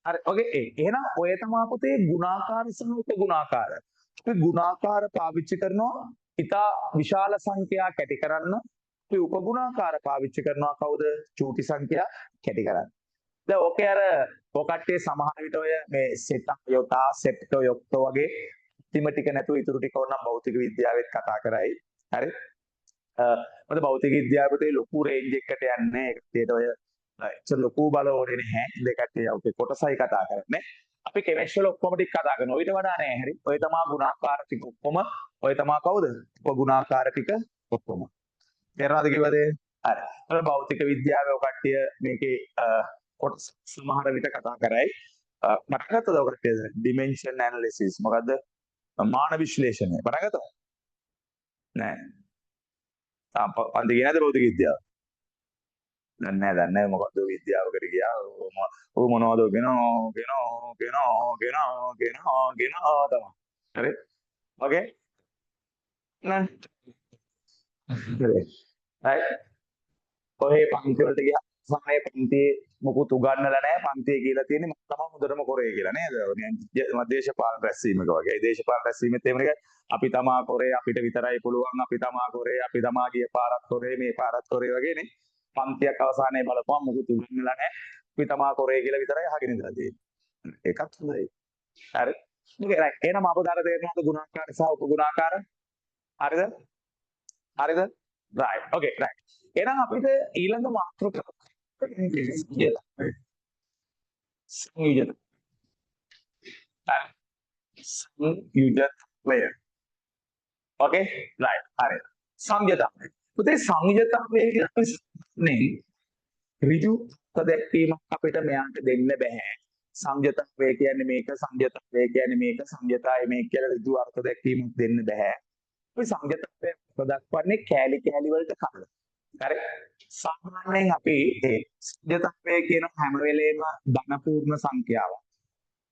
හරි ඔකේ එහෙනම් ඔය තමයි පුතේ ගුණාකාර සහ උපගුණාකාර අපි ගුණාකාර පාවිච්චි කරනවා ඉතා විශාල සංඛ්‍යා කැටි කරන්න අපි උපගුණාකාර පාවිච්චි කරනවා කවුද චූටි සංඛ්‍යා කැටි කරන්න දැන් ඕකේ අර ඔකට්ටේ සමහර විට ඔය මේ සෙට් යොතා සෙට් යොක්තෝ වගේ තිම ටික නැතුව ඉතුරු ටික ඕනම් භෞතික විද්‍යාවෙත් කතා කරයි හරි මොකද භෞතික විද්‍යාවේ ලොකු රේන්ජ් එකකට යන්නේ ඒකට ඔය එච්චර ලොකු බල ඕනේ නැහැ දෙකට ඔකේ කොටසයි කතා කරන්නේ අපි කෙමිස්ට්‍රි ඔක්කොම ටික කතා කරනවා ඊට වඩා නෑ හරි ඔය තමයි ගුණාකාර ටික ඔක්කොම ඔය තමයි කවුද ගුණාකාර ටික ඔක්කොම තේරෙනවද කිව්වද හරි ඔය භෞතික විද්‍යාවේ ඔය කට්ටිය මේකේ කොටස් සමහර විට කතා කරයි මතක ගත්තද ඔය කට්ටිය ඩිමෙන්ෂන් ඇනලිසිස් මොකද්ද මාන විශ්ලේෂණය මතක ගත්තද නෑ පන්ති ගියේ නැද්ද භෞතික විද්‍යාව දන්නේ නැහැ මොකද්ද විද්‍යාවකට ගියා ඔය මොනවද ගෙනෝ තමයි හරි ඕකේ නෑ හරි ඔය පන්ති වලට ගියා සමහර පන්තියේ මොකුත් උගන්වලා නැහැ පන්තියේ කියලා තියෙන්නේ මම තමයි හොඳටම කරේ කියලා නේද දේශපාලන රැස්වීමක වගේ දේශපාලන රැස්වීමෙත් එහෙම නේ අපි තමා කරේ අපිට විතරයි පුළුවන් අපි තමා කරේ අපි තමා ගිය පාරක් කරේ මේ පාරක් කරේ වගේනේ පන්තියක් අවසානයේ බලපුවම මොකුත් උගන්වලා නැහැ අපි තමා කරේ කියලා විතරයි අහගෙන ඉඳලා තියෙන්නේ ඒකත් හොඳයි හරි ඕකේ රයිට් එහෙනම් අපදාර තේරෙනවද ගුණාකාර සහ උපගුණාකාර හරිද හරිද රයිට් ඕකේ රයිට් එහෙනම් අපිට ඊළඟ මාතෘකාව සංයුජත සංයුජත්වය ඕකේ රයිට් හරි සංයුජතවය පුතේ සංයුජතවය කියන්නේ ඍජු දැක්වීමක් අපිට මෙයාට දෙන්න බෑ සංයුජතවය කියන්නේ මේක සංයුජතවය කියන්නේ මේක සංයුජතය මේක කියලා ඍජු අර්ථ දැක්වීමක් දෙන්න බෑ අපි සංයුජතවය දක්වන්නේ කෑලි කෑලි වලට කඩලා හරි සාමාන්‍යයෙන් අපි ඒ සංයුජතවය කියන හැම වෙලේම ධන පූර්ණ සංඛ්‍යාවක්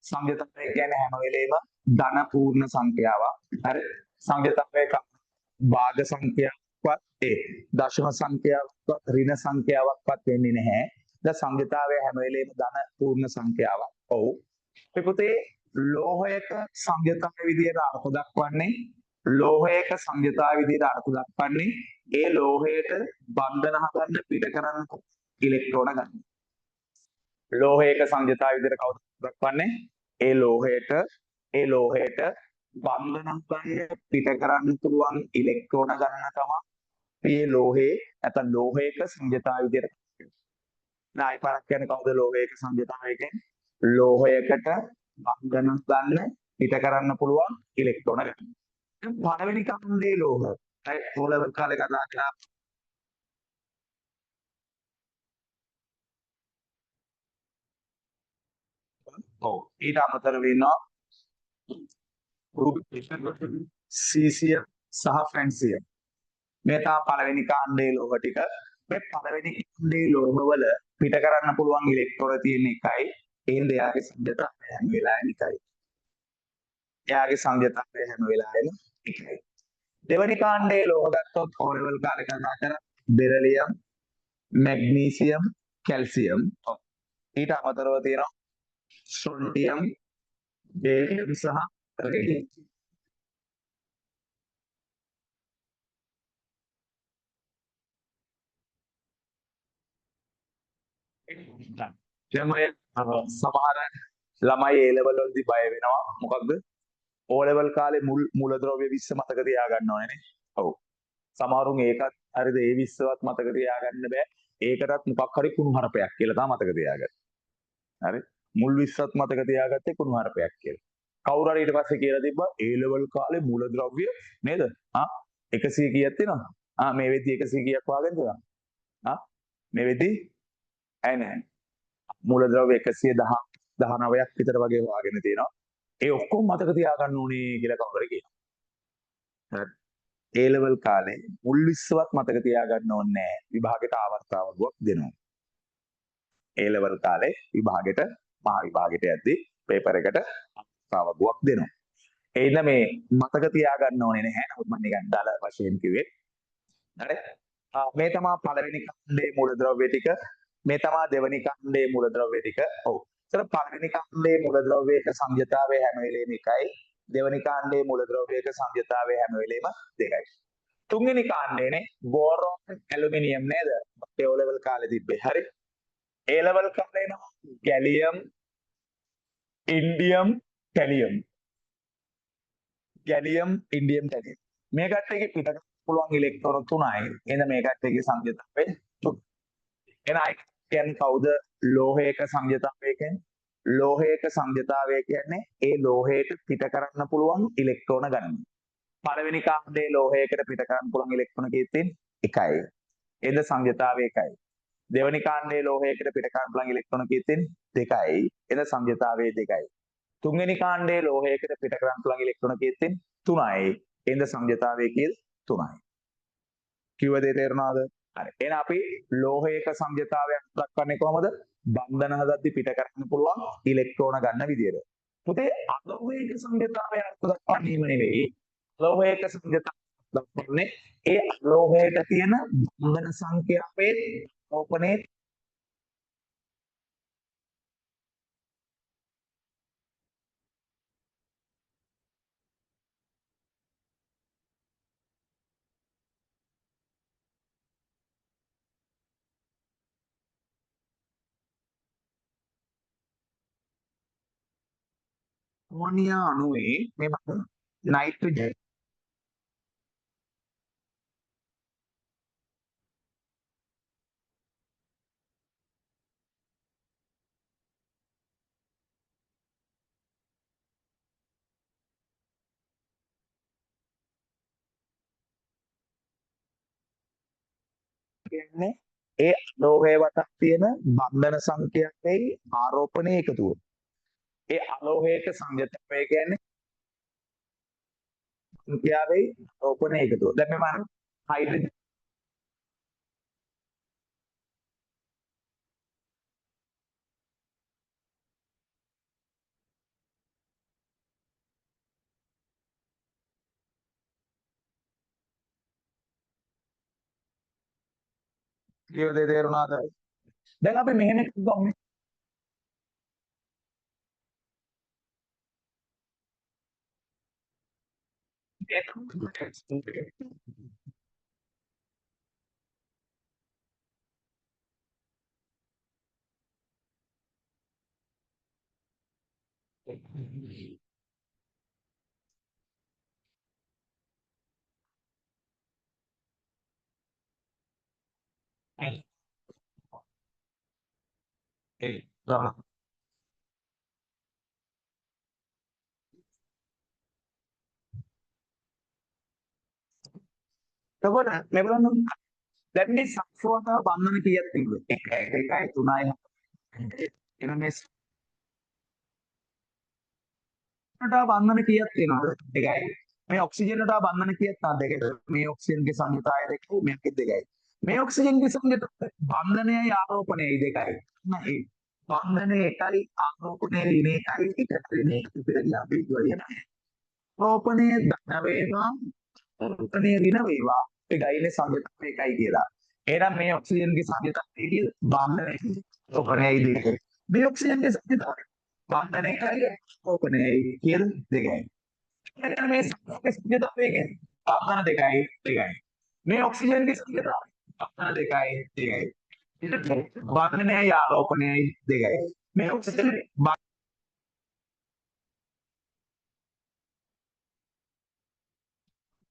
සංයුජතවය කියන්නේ හැම වෙලේම ධන පූර්ණ සංඛ්‍යාවක් හරි සංයුජතවය භාග සංඛ්‍යාවක්වත් ඒ දශම සංඛ්‍යාවක්වත් ඍණ සංඛ්‍යාවක්වත් වෙන්නේ නැහැ දැන් සංයුජතවය හැම වෙලේම ධන පූර්ණ සංඛ්‍යාවක් ඔව් අපි පුතේ ලෝහයක සංයුජතවය විදියට අර්ථ දක්වන්නේ ලෝහයක සංයුජතවය විදියට අර්ථ දක්වන්නේ ඒ ලෝහයට බන්ධන හදන්න පිට කරන්න ඉලෙක්ට්‍රෝන ගන්න. ලෝහයක සංයුජතවය විදියට කවුද දක්වන්නේ? ඒ ලෝහයට බන්ධන හදන්න පිට කරන්න පුළුවන් ඉලෙක්ට්‍රෝන ගන්න තමයි මේ ලෝහේ නැත්නම් ලෝහයක සංයුජතවය විදියට. නායි පාරක් කියන්නේ කවුද ලෝහයක සංයුජතවය කියන්නේ? ලෝහයකට බන්ධන ගන්න පිට කරන්න පුළුවන් ඉලෙක්ට්‍රෝන ගන්න. පළවෙනි කන්දේ ලෝහ පොළව කාලේ කතා කරා ඔව් ඊට අමතරව ඉන්නවා සීසියම් සහ ෆ්‍රැන්සියම් මේ තමයි පළවෙනි කාණ්ඩයේ ලෝහ ටික මේ පළවෙනි කාණ්ඩයේ ලෝහවල පිට කරන්න පුළුවන් ඉලෙක්ට්‍රෝන තියෙන එකයි. එහෙනම් එයාගේ සංයතාවය හැම වෙලාවෙම එකයි. එයාගේ සංයතාවය හැම වෙලාවෙම එකයි. දෙවනි කාණ්ඩයේ ලෝහ ගත්තොත් O level කාලේ කතා කරා බෙරිලියම්, මැග්නීසියම්, කැල්සියම්. ඊට අමතරව තියෙනවා ස්ට්‍රොන්ටියම්, බේරියම් සහ රේඩියම්. දැන් ඔය සමහර ළමයි A level වලදී බය වෙනවා. මොකක්ද? O level කාලේ මූලද්‍රව්‍ය 20 මතක තියාගන්න ඕනේ නේ. ඔව්. සමහරුන් ඒකත් හරිද ඒ 20වත් මතක තියාගන්න බෑ. ඒකටත් මොකක් හරි කුණුහරුපයක් කියලා තමයි මතක තියාගන්න. හරි? මුල් 20ත් මතක තියාගත්තේ කුණුහරුපයක් කියලා. කවුරු හරි ඊට පස්සේ කියලා තිබ්බා A level කාලේ මූලද්‍රව්‍ය නේද? 100 කීයක් තියෙනවද? මේ වෙද්දි 100 කීයක් වාගෙනද? මේ වෙද්දි ඇයි නැහැ. මූලද්‍රව්‍ය 110 19ක් විතර වගේ වාගෙන තියෙනවා. ඒ ඔක්කොම මතක තියාගන්න ඕනේ කියලා කවුරු හරි කියනවා. හරි. A level කාලේ මුල් 20වත් මතක තියාගන්න ඕනේ නැහැ. විභාගෙට ආවර්තාවකුවක් දෙනවා. A level කාලේ විභාගෙට මහා විභාගෙට යද්දී පේපර් එකට ආවර්තාවකුවක් දෙනවා. ඒ ඉන්න මේ මතක තියාගන්න ඕනේ නැහැ. නමුත් මම නිකන් දාල වශයෙන් කිව්වේ. හරි. මේ තමයි පළවෙනි කාණ්ඩයේ මූලද්‍රව්‍ය ටික. මේ තමයි දෙවෙනි කාණ්ඩයේ මූලද්‍රව්‍ය ටික. ඔව්. ඒතර පළවෙනි කාණ්ඩයේ මූලද්‍රව්‍යයක සංයතාවය හැම වෙලේම එකයි. දෙවෙනි කාණ්ඩයේ මූලද්‍රව්‍යයක සංයතාවය හැම වෙලේම දෙකයි. තුන්වෙනි කාණ්ඩයනේ බෝරෝන් ඇලුමිනියම් නේද? ඒ O level කාලේ තිබ්බේ. හරි. A level කාලේ නම් ගැලියම්, ඉන්ඩියම්, ටැලියම්. ගැලියම්, ඉන්ඩියම්, ටැලියම්. මේ කට්ටියගේ පිටට පුළුවන් ඉලෙක්ට්‍රෝන 3යි. එහෙනම් මේ කට්ටියගේ සංයතාවය 3. එහෙනම් කියන්නේ කවුද ලෝහයක සංයතාවය කියන්නේ? ලෝහයක සංයතාවය කියන්නේ ඒ ලෝහයට පිට කරන්න පුළුවන් ඉලෙක්ට්‍රෝන ගණන. පළවෙනි කාණ්ඩයේ ලෝහයකට පිට කරන්න පුළුවන් ඉලෙක්ට්‍රෝන කීයක් තියෙන්නේ? 1යි. එද සංයතාවය 1යි. දෙවෙනි කාණ්ඩයේ ලෝහයකට පිට කරන්න පුළුවන් ඉලෙක්ට්‍රෝන කීයක් තියෙන්නේ? 2යි. එද සංයතාවය 2යි. තුන්වෙනි කාණ්ඩයේ ලෝහයකට පිට කරන්න පුළුවන් ඉලෙක්ට්‍රෝන කීයක් තියෙන්නේ? 3යි. එද සංයතාවය කීයද? 3යි. කිව්ව දේ තේරුණාද? හරි. එහෙනම් අපි ලෝහයක සංයතාවයක් දක්වන්නේ කොහොමද? බන්ධන හදද්දි පිට කරන්න පුළුවන් ඉලෙක්ට්‍රෝන ගන්න විදියට. පුතේ අලෝහයක සංයතාවය අර්ථ දක්වන්නේම නෙවෙයි. අලෝහයක සංයතාවය දක්වන්නේ ඒ අලෝහයට තියෙන බන්ධන සංඛ්‍යාවේ ඕපනේ අමෝනියා අණුවේ මේ නයිට්‍රජන් කියන්නේ ඒ අලෝහය වටා තියෙන බන්ධන සංඛ්‍යාවේ ආරෝපණයේ එකතුව. ඒ අලෝහයක සංයතාවය කියන්නේ සංඛ්‍යාවේ ආරෝපණයේ එකතුව. දැන් මේ බලන්න හයිඩ්‍රජන් කියව දේ තේරුණාද? දැන් අපි මෙහෙම එකක් ගමු. එතකොට මේ බලන්න දැන් මේ සක්‍රියතාව බන්ධන කීයක් තිබුණේ? 1යි 3යි. එහෙනම් මේ සක්‍රියතාව බන්ධන කීයක් තියෙනවද? 2යි. මේ ඔක්සිජනට බන්ධන කීයක් තියෙනවද? 2යි. මේ ඔක්සිජන්ගේ සංයුතාය 2යි මේකේ 2යි. මේ ඔක්සිජන්ගේ සංයුතත්වය බන්ධනයයි ආරෝපණයයි දෙකයි. නෑ බන්ධනය එකයි ආරෝපණය ඍණ එකයි ඊට ඍණ අපි කියනවා. ආරෝපණය ධන වේවා ආරෝපණය ඍණ වේවා ඒකයිනේ සංයුතත්වය එකයි කියලා. එහෙනම් මේ ඔක්සිජන්ගේ සංයුතත්වය කිය බන්ධනයයි ආරෝපණයයි දෙකයි. මේ ඔක්සිජන්ගේ සංයුතත්වය බන්ධනයයි ආරෝපණයයි කියලා දෙකයි. එහෙනම් මේ සංයුතත්වය කියන්නේ බන්ධන දෙකයි. මේ ඔක්සිජන්ගේ සංයුතත්වය බන්ධන දෙකයි. බන්ධනයයි ආරෝපණයයි දෙකයි. මේ ඔක්සිජන්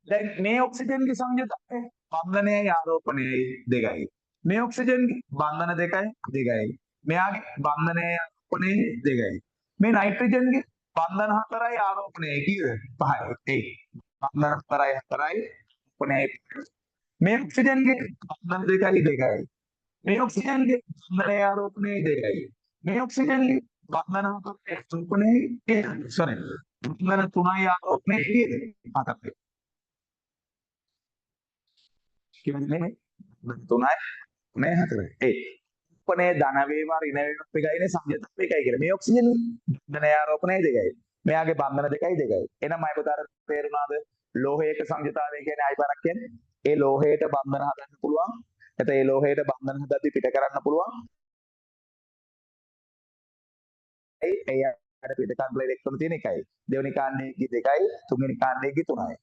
දැන් මේ ඔක්සිජන්ගේ සංයුතත්වය බන්ධනයයි ආරෝපණයයි දෙකයි. මේ ඔක්සිජන්ගේ බන්ධන දෙකයි. මෙයාගේ බන්ධනයයි ආරෝපණයයි දෙකයි. මේ නයිට්‍රජන්ගේ බන්ධන හතරයි ආරෝපණයයි කීයද? 5යි. බන්ධන හතරයි ආරෝපණයයි. මේ ඔක්සිජන්ගේ බන්ධන දෙකයි. මේ ඔක්සිජන්ගේ බන්ධනයයි ආරෝපණයයි දෙකයි. මේ ඔක්සිජන්ගේ බන්ධන හතරයි ආරෝපණයයි sorry. බන්ධන තුනයි ආරෝපණයයි කීයද? 7යි. කියන්නේ තුනයි මේ හතරයි. උපනේ ධන වේවා ඍණ වේවා එකයිනේ සංයුතත්වය එකයි කියලා. මේ ඔක්සිජන් ධන ආරෝපණය දෙකයි. මෙයාගේ බන්ධන දෙකයි. එහෙනම් අයපතර තේරුණාද? ලෝහයක සංයුතාවය කියන්නේ අයපරක් කියන්නේ. ඒ ලෝහයට බන්ධන හදන්න පුළුවන්. එතකොට ඒ ලෝහයට බන්ධන හදද්දි පිට කරන්න පුළුවන්. ඒ යට පිට කරන්න ඉලෙක්ට්‍රෝන තියෙන එකයි. දෙවෙනි කාණ්ඩයේ දෙකයි, තුන්වෙනි කාණ්ඩයේ තුනයි.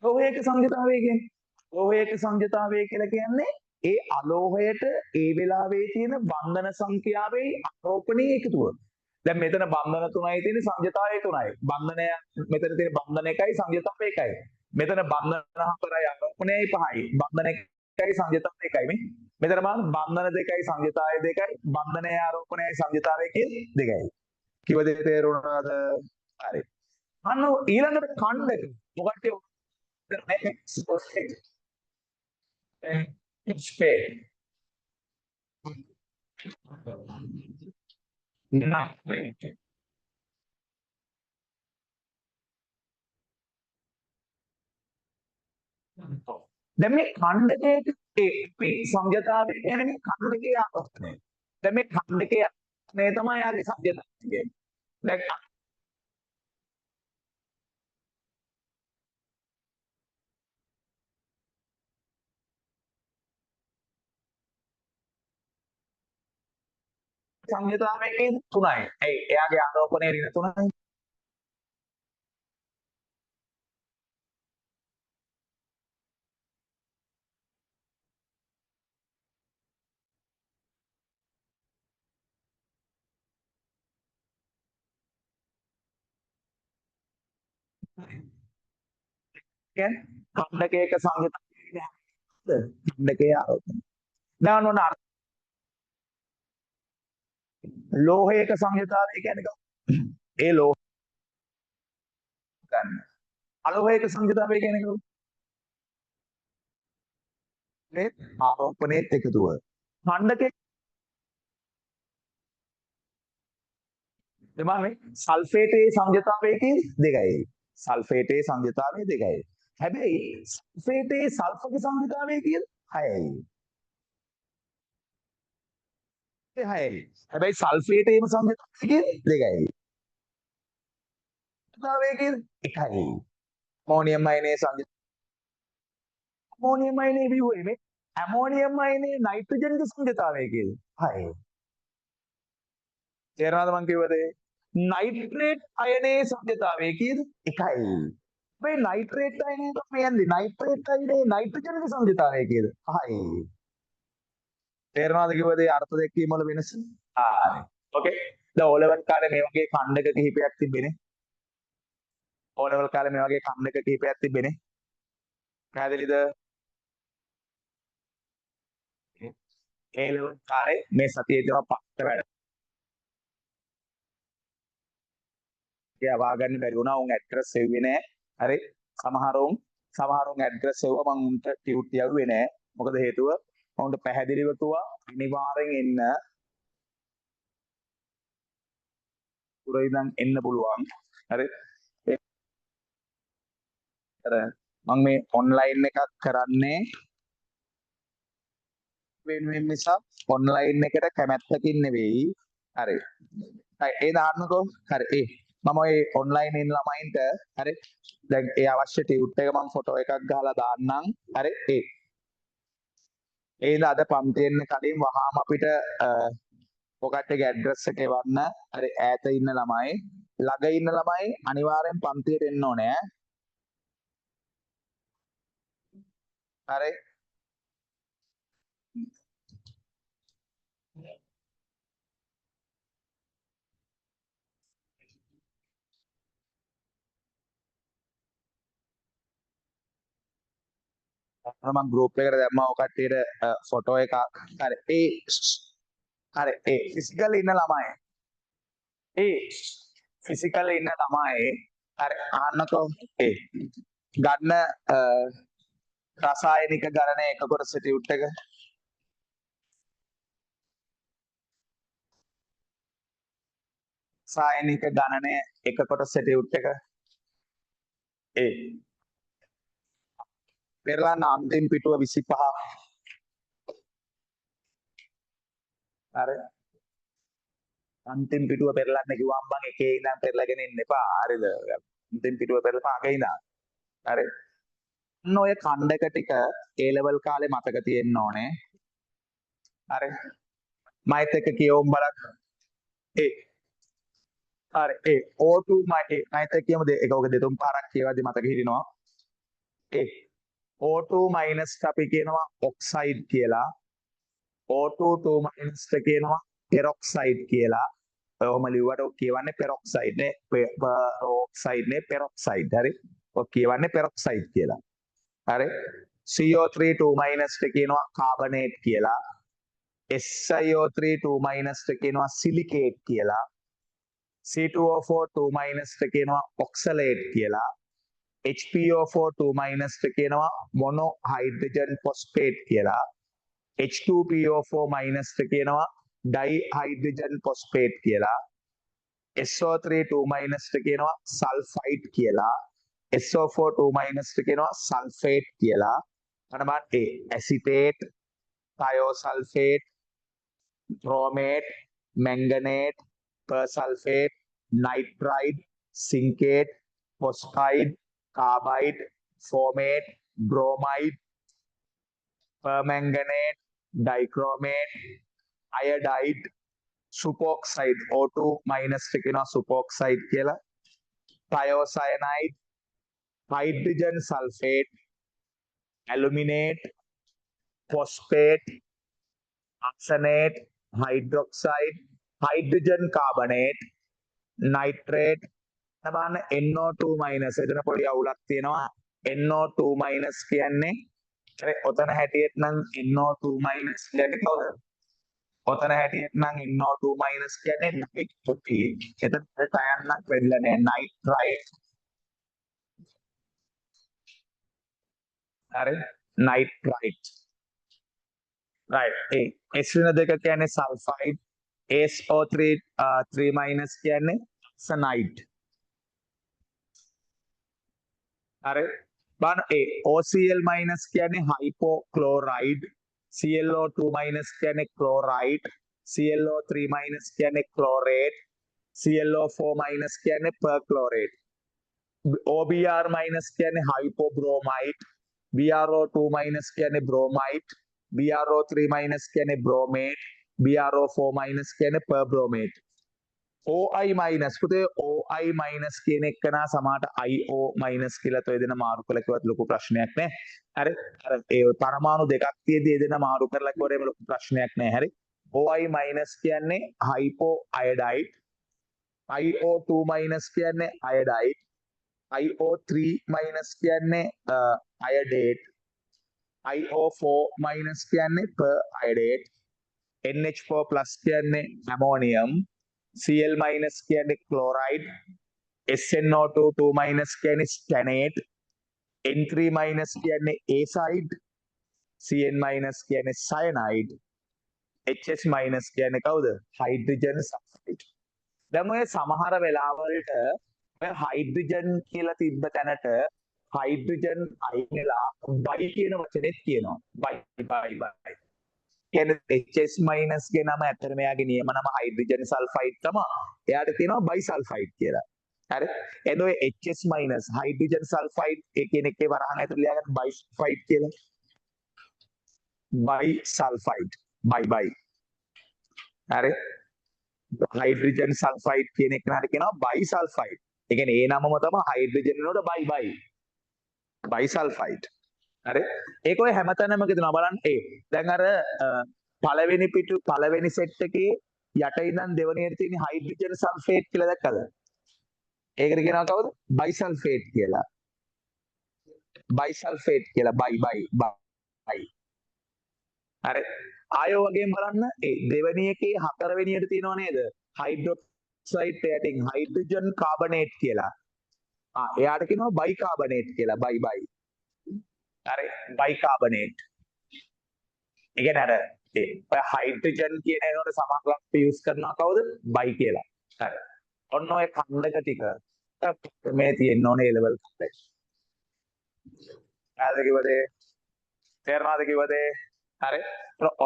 ලෝහයක සංයුතාවය කියන්නේ ලෝහයක සංයුතාවය කියලා කියන්නේ ඒ අලෝහයට ඒ වෙලාවේ තියෙන බන්ධන සංඛ්‍යාවේ ආරෝපණයේ එකතුව. දැන් මෙතන බන්ධන 3යි තියෙන සංයුතාවය 3යි. බන්ධනය මෙතන තියෙන බන්ධන 1යි සංයුතාවය 1යි. මෙතන බන්ධන 4යි ආරෝපණයයි 5යි. බන්ධන 1යි සංයුතාවය 1යි මේ. මෙතන බලන්න බන්ධන 2යි සංයුතාවය 2යි. බන්ධනය ආරෝපණයයි සංයුතාවය කියන්නේ 2යි. කිව්ව දේ තේරුණාද? හරි. අන්න ඊළඟට ඛණ්ඩක මොකක්ද? Spade. Nothing. දැන් මේ ඛණ්ඩකයේ මේ සංයතාවය කියන්නේ ඛණ්ඩකයේ ආවර්තනය. දැන් මේ ඛණ්ඩකයේ මේ තමයි යාගේ සංයතාවය කියන්නේ. දැන් සංයතාවයේ 3යි. එයාගේ ආරෝපණය ඍණ 3යි. කියන්නේ ඛණ්ඩකයක සංයතාවය ඛණ්ඩකයේ ආරෝපණය. දැන් ඔන්න ලෝහයක සංයතාවය කියන්නේ ඒ ලෝහ ගන්න. අලෝහයක සංයතාවය කියන්නේ කවුද? මේ ආරෝපණයේත් එකතුව. ඛණ්ඩකයේ එමාමේ සල්ෆේටේ සංයතාවය දෙකයි. සල්ෆේටේ සංයතාවය දෙකයි. හැබැයි සල්ෆේටේ සල්ෆගේ සංයතාවය කියන්නේ 6යි. 6යි. හැබැයි සල්ෆේටේම සංයතාවය කියන්නේ දෙකයි. සංයතාවය කියන්නේ එකයි. ඇමෝනියම් අයනේ සංයතාවය ඇමෝනියම් අයනේ විවුවේ මේ ඇමෝනියම් අයනේ නයිට්‍රජන්ගේ සංයතාවය කියන්නේ 6යි. තේරෙනවද මං කිව්වද? නයිට්‍රේට් අයනේ සංයතාවය කියන්නේ එකයි. මේ නයිට්‍රේට් අයනේ තමයි යන්නේ. නයිට්‍රේට් අයනේ නයිට්‍රජන්ගේ සංයතාවය කියද? 6යි. තේරෙනවද කිව්වද අර්ථ දෙකීම වල වෙනස? හරි. ඕකේ. දැන් O level කාලේ මේ වගේ ඛණ්ඩක කිහිපයක් තිබෙනේ. O level කාලේ මේ වගේ ඛණ්ඩක කිහිපයක් තිබෙනේ. පැහැදිලිද? A level කාලේ මේ සතියේ තියෙන පස්ත වැඩ. එයා වාගන්න බැරි වුණා. උන් ඇඩ්‍රස් එව්වේ නෑ. හරි. සමහරුන් ඇඩ්‍රස් එව්වා මම උන්ට ටියුට් යව්වේ නෑ. මොකද හේතුව උන්ට පැහැදිලිව කිව්වා අනිවාර්යෙන් එන්න. පුරේ ඉඳන් එන්න පුළුවන්. හරි. මම මේ ඔන්ලයින් එකක් කරන්නේ වෙනුවෙන් මිසක් ඔන්ලයින් එකට කැමැත්තකින් නෙවෙයි. හරි. ඒ දාන්නකෝ. හරි. මම ඔය ඔන්ලයින් ඉන්න ළමයින්ට හරි දැන් ඒ අවශ්‍ය ටියුට් එක මම ෆොටෝ එකක් ගහලා දාන්නම්. හරි. ඒද අද පන්තිෙන්න කලින් වහාම අපිට පොකට්ටගේ ඇඩ්‍රස් එක එවන්න. හරි ඈත ඉන්න ළමයි ළඟ ඉන්න ළමයි අනිවාර්යෙන් පන්තියට එන්න ඕනේ. හරි මම ගෲප් එකට දැම්මා ඔය කට්ටියට ෆොටෝ එකක්. හරි හරි ෆිසිකල් ඉන්න ළමයි ෆිසිකල් ඉන්න ළමයි හරි අහන්නකෝ. ගන්න රසායනික ගණනය එක කොටස ටියුට් එක. රසායනික ගණනය එක කොටස ටියුට් එක. පෙරලන්න අන්තිම පිටුව 25. හරි අන්තිම පිටුව පෙරලන්න කිව්වම් මං එකේ ඉඳන් පෙරලගෙන ඉන්න එපා. හරිද? අන්තිම පිටුව පෙරලපන් අගේ ඉඳන්. හරි. ඔන්න ඔය ඛණ්ඩක ටික A level කාලේ මතක තියෙන්න ඕනේ. හරි. මයිත් එක්ක කියවමු බලන්න. හරි O2 මයිත් එක්ක කියමුද? ඒක ඔක දෙතුන් පාරක් කියවද්දි මතක හිටිනවා. O2 මයිනස් අපි කියනවා ඔක්සයිඩ් කියලා. O2 මයිනස් කියනවා පෙරොක්සයිඩ් කියලා. ඔහොම ලිව්වට ඔක් කියවන්නේ පෙරොක්සයිඩ් නේ. ඔක්සයිඩ් නේ පෙරොක්සයිඩ්. හරි. ඔක් කියවන්නේ පෙරොක්සයිඩ් කියලා. හරි. CO3 2- කියනවා කාබනේට් කියලා. SiO3 2- කියනවා සිලිකේට් කියලා. C2O4 2- කියනවා ඔක්සලේට් කියලා. HPO4 2- කියනවා මොනෝ හයිඩ්‍රජන් ෆොස්ෆේට් කියලා. H2PO4- කියනවා ඩයි හයිඩ්‍රජන් ෆොස්ෆේට් කියලා. SO3 2- කියනවා සල්ෆයිඩ් කියලා. SO4 2- කියනවා සල්ෆේට් කියලා. අන්න බලන්න acetate, thiosulfate, bromate, manganate, persulfate, nitride, zincate, phosphide, carbide, fomate, bromide, permanganate, dichromate, iodide, superoxide O2- කියනවා superoxide කියලා. thiocyanide, hydrogen sulfate, aluminate, phosphate, arsenate, hydroxide, hydrogen carbonate, nitrate. බලන්න NO2- එතන පොඩි අවුලක් තියෙනවා. NO2- කියන්නේ ඔතන හැටියට නම් NO2- කියන්නේ කවුද? ඔතන හැටියට නම් NO2- කියන්නේ නයිට්‍රෝජන්. එතන ටයන්නක් වෙන්න නෑ නයිට්‍රයිට්. හරි නයිට්‍රයිට්. රයිට්. S වෙන දෙක කියන්නේ සල්ෆයිඩ්. SO3 3- කියන්නේ සනයිඩ්. හරි බලන්න OCl- කියන්නේ හයිපෝක්ලෝරයිඩ්. ClO2- කියන්නේ ක්ලෝරයිඩ්. ClO3- කියන්නේ ක්ලෝරේට්. ClO4- කියන්නේ පර්ක්ලෝරේට්. OBr- කියන්නේ හයිපෝබ්‍රෝමයිඩ්. BrO2- කියන්නේ බ්‍රෝමයිඩ්. BrO3- කියන්නේ බ්‍රෝමේට්. BrO4- කියන්නේ පර්බ්‍රෝමේට්. OI- පුතේ OI- කියන එක්කනා සමාට IO- කියලා ඔය දෙන මාරු කළ කිව්වත් ලොකු ප්‍රශ්නයක් නෑ. හරි. අර ඒ පරමාණු දෙකක් තියෙද්දි ඒ දෙන මාරු කරලා කිව්වම ලොකු ප්‍රශ්නයක් නෑ. හරි. OI- කියන්නේ හයිපෝ අයඩයිඩ්. IO2- කියන්නේ අයඩයිඩ්. IO3- කියන්නේ අයඩේට්. IO4- කියන්නේ පර් අයඩේට්. NH4+ කියන්නේ ඇමෝනියම්. Cl- කියන්නේ ක්ලෝරයිඩ්. SnO2 කියන්නේ ස්ටැනේට්. N3- කියන්නේ ඒසයිඩ්. Cn- කියන්නේ සයනයිඩ්. HS- කියන්නේ කවුද? Hydrogen sulphide. දැන් ඔය සමහර වෙලාවලට ඔය හයිඩ්‍රජන් කියලා තිබ්බ තැනට හයිඩ්‍රජන් අයින් වෙලා බයි කියන වචනේත් කියනවා. බයි. කියන්නේ HS මයිනස් ගේ නම ඇත්තටම එයාගේ නියම නම හයිඩ්‍රජන් සල්ෆයිඩ් තමයි. එයාට කියනවා බයිසල්ෆයිඩ් කියලා. හරි. එතකොට HS මයිනස් හයිඩ්‍රජන් සල්ෆයිඩ් ඒ කියන එකේ වරහන් ඇතුළේ ලියාගන්න බයිසල්ෆයිඩ් කියලා. බයිසල්ෆයිඩ්. බයි. හරි. හයිඩ්‍රජන් සල්ෆයිඩ් කියන එක නට කියනවා බයිසල්ෆයිඩ්. ඒ කියන්නේ ඒ නමම තමයි හයිඩ්‍රජන් වෙනකොට බයි. බයිසල්ෆයිඩ්. හරි. ඒක ඔය හැමතැනම කියනවා බලන්න. දැන් අර පළවෙනි සෙට් එකේ යට ඉඳන් දෙවෙනියට තියෙන හයිඩ්‍රජන් සල්ෆේට් කියලා දැක්කද? ඒකට කියනවා කවුද? බයිසල්ෆේට් කියලා. බයිසල්ෆේට් කියලා බයි. හරි. ආයෝ වගේම බලන්න දෙවෙනි එකේ හතරවෙනියට තියෙනව නේද? හයිඩ්‍රොක්සයිඩ් යටින් හයිඩ්‍රජන් කාබනේට් කියලා. එයාට කියනවා බයිකාබනේට් කියලා. බයි. හරි. බයිකාබනේට්. ඒ කියන්නේ අර ඔය හයිඩ්‍රජන් කියන ඒකට සමානලක්ෂ යූස් කරනවා කවුද? බයි කියලා. හරි. ඔන්න ඔය ඛණ්ඩක ටික මේ තියෙන්න ඕනේ A level කන්ඩක. ආද කිව්වදේ? තේරෙනවද කිව්වදේ? හරි.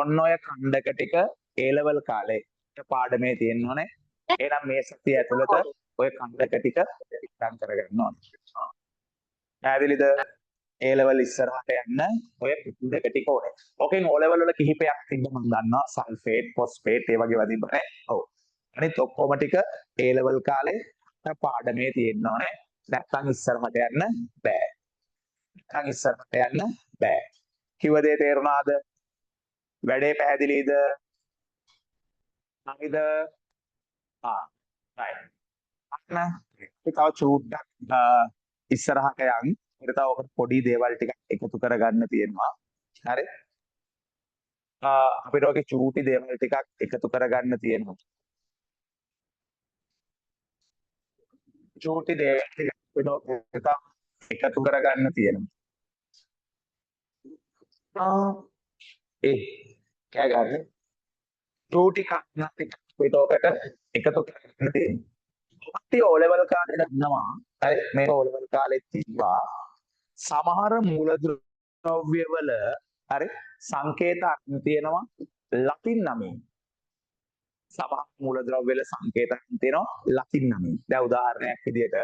ඔන්න ඔය ඛණ්ඩක ටික A level කාලේ පාඩමේ තියෙන්න ඕනේ. එහෙනම් මේ සතිය ඇතුළත ඔය ඛණ්ඩක ටික ඉස්සන් කරගන්න ඕනේ. පැහැදිලිද? A level ඉස්සරහට යන්න ඔය ඛණ්ඩක ටික ඕනේ. ඕකෙන් O level වල කිහිපයක් තිබ්බ මම දන්නවා. සල්ෆේට්, ෆොස්ෆේට් ඒ වගේ වදින්න බෑ. ඔව්. අනිත් ඔක්කොම ටික A level කාලේ පාඩමේ තියෙන්න ඕනේ. නැත්තම් ඉස්සරහට යන්න බෑ. කිව්ව දේ තේරුණාද? වැඩේ පැහැදිලිද? හරිද? right. අන්න තව චූට්ටක් ඉස්සරහට යන්. ඊට තව ඔකට පොඩි දේවල් ටිකක් එකතු කරගන්න තියෙනවා. හරි? අපිට ඔගේ චූටි දේවල් ටිකක් එකතු කරගන්න තියෙනවා. චූටි දේවල් ටික එකතු කරගන්න තියෙනවා. කෑ ගන්න. චූටි කන්නක් පිටෝකට එකතු කරගන්න තියෙනවා. ඔක්ටි O level කාලේ දන්නවා. හරි මේ O level කාලේ තිබ්බා සමහර මූලද්‍රව්‍ය වල හරි සංකේතයක් තියෙනවා ලතින් නමින්. සමහර මූලද්‍රව්‍ය වල සංකේතයක් තියෙනවා ලතින් නමින්. දැන් උදාහරණයක් විදිහට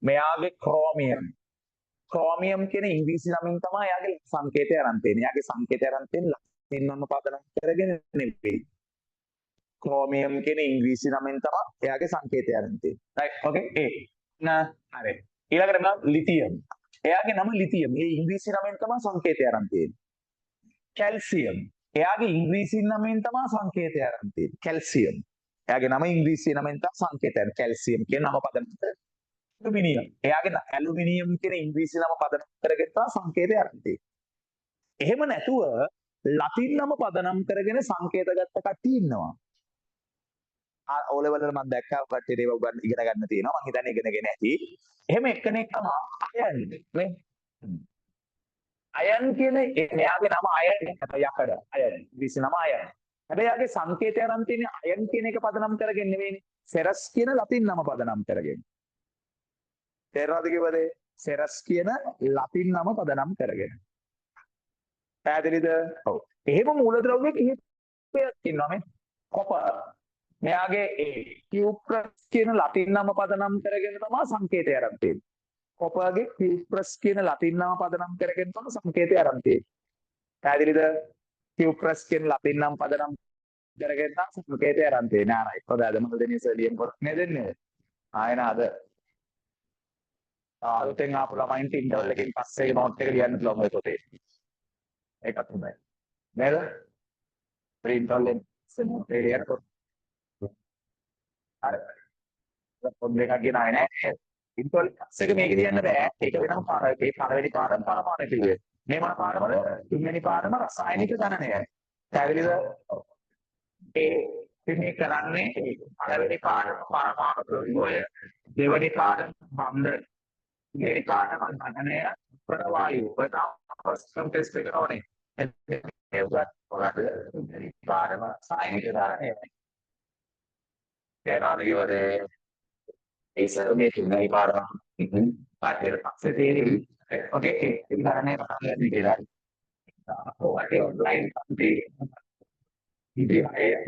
මෙයාගේ ක්‍රෝමියම් කියන ඉංග්‍රීසි නමින් තමයි එයාගේ සංකේතය අරන් තියෙන්නේ. එයාගේ සංකේතය අරන් තියෙන්නේ ලතින් නම පදනම් කරගෙන නෙවෙයි. ක්‍රෝමියම් කියන ඉංග්‍රීසි නමින් තමයි එයාගේ සංකේතය අරන් තියෙන්නේ. රයිට්. ඕකේ. හරි. ඊළඟට නම් ලිතියම්. එයාගේ නම ලිතියම්. ඒ ඉංග්‍රීසි නමින් තමයි සංකේතය අරන් තියෙන්නේ. කැල්සියම්. එයාගේ ඉංග්‍රීසි නමින් තමයි සංකේතය අරන් තියෙන්නේ. කැල්සියම්. එයාගේ නම ඉංග්‍රීසි නමින් තමයි සංකේතය. කැල්සියම් කියන නම පදනම් ඇලුමිනියම්. එයාගේ ඇලුමිනියම් කියන ඉංග්‍රීසි නම පදනම් කරගෙන තමයි සංකේතය අරන් තියෙන්නේ. එහෙම නැතුව ලතින් නම පදනම් කරගෙන සංකේත ගත්ත කට්ටිය ඉන්නවා. O level වල මම දැක්කා කට්ටියට ඒව ඉගෙන ගන්න තියෙනවා. මම හිතන්නේ ඉගෙනගෙන ඇති. එහෙම එක්කෙනෙක් තමයි අයන් නේ. අයන් කියන එයාගේ නම අයන් යකඩ. අයන්. ඉංග්‍රීසි නම අයන්. හැබැයි යාගේ සංකේතය අරන් තියෙන්නේ අයන් කියන එක පදනම් කරගෙන නෙවෙයිනේ. සෙරස් කියන ලතින් නම පදනම් කරගෙන. තේරෙනවද කිව්වද? සෙරස් කියන ලතින් නම පදනම් කරගෙන. පැහැදිලිද? ඔව්. එහෙම මූලද්‍රව්‍ය කිහිපයක් ඉන්නවා මේ. කොපර්. මෙයාගේ කියුප්‍රස් කියන ලතින් නම පදනම් කරගෙන තමයි සංකේතය අරන් තියෙන්නේ. කොපර්ගේ කියුප්‍රස් කියන ලතින් නම පදනම් කරගෙන තමයි සංකේතය අරන් තියෙන්නේ. පැහැදිලිද? කියුප්‍රස් කියන ලතින් නම පදනම් කරගෙන තමයි සංකේතය අරන් තියෙන්නේ. ආ රයිට්. හොඳයි. අද මම දෙන්නේ සලියෙන් පොත් නේ දෙන්නේ. ආයෙන අද අලුතෙන් ආපු ළමයින්ට ඉන්ටර්වල් එකකින් පස්සේ නෝට් එක ලියන්න පුළුවන් ඔය පොතේ. ඒකත් හොඳයි. නේද? ප්‍රින්ටර්වල් එකෙන් සෙනෝට් එක ලියන්න අර පොත් දෙකක් ගෙන ආයේ නැහැ. ඉන්ටර්වල් එක මේක ලියන්න බෑ. ඒක වෙනම පාඩමක්. ඒ පළවෙනි පාඩම පරමාණු පිළිවෙල. මේ මම පාඩම තුන්වෙනි පාඩම රසායනික ගණනය. පැහැදිලිද? මේ කරන්නේ පළවෙනි පාඩම පරමාණු පිළිවෙල. දෙවෙනි පාඩම බන්ධන. මේ පාඩම ගණනය ප්‍රවායු. ප්‍රථම ටෙස්ට් එක ඕනේ. ඒකත් ඔයාලට පාඩම රසායනික ගණනය. Teorie di salone tunai barang pada paksa diri. Oke, kita ini bakal dibela. Pokoknya online tapi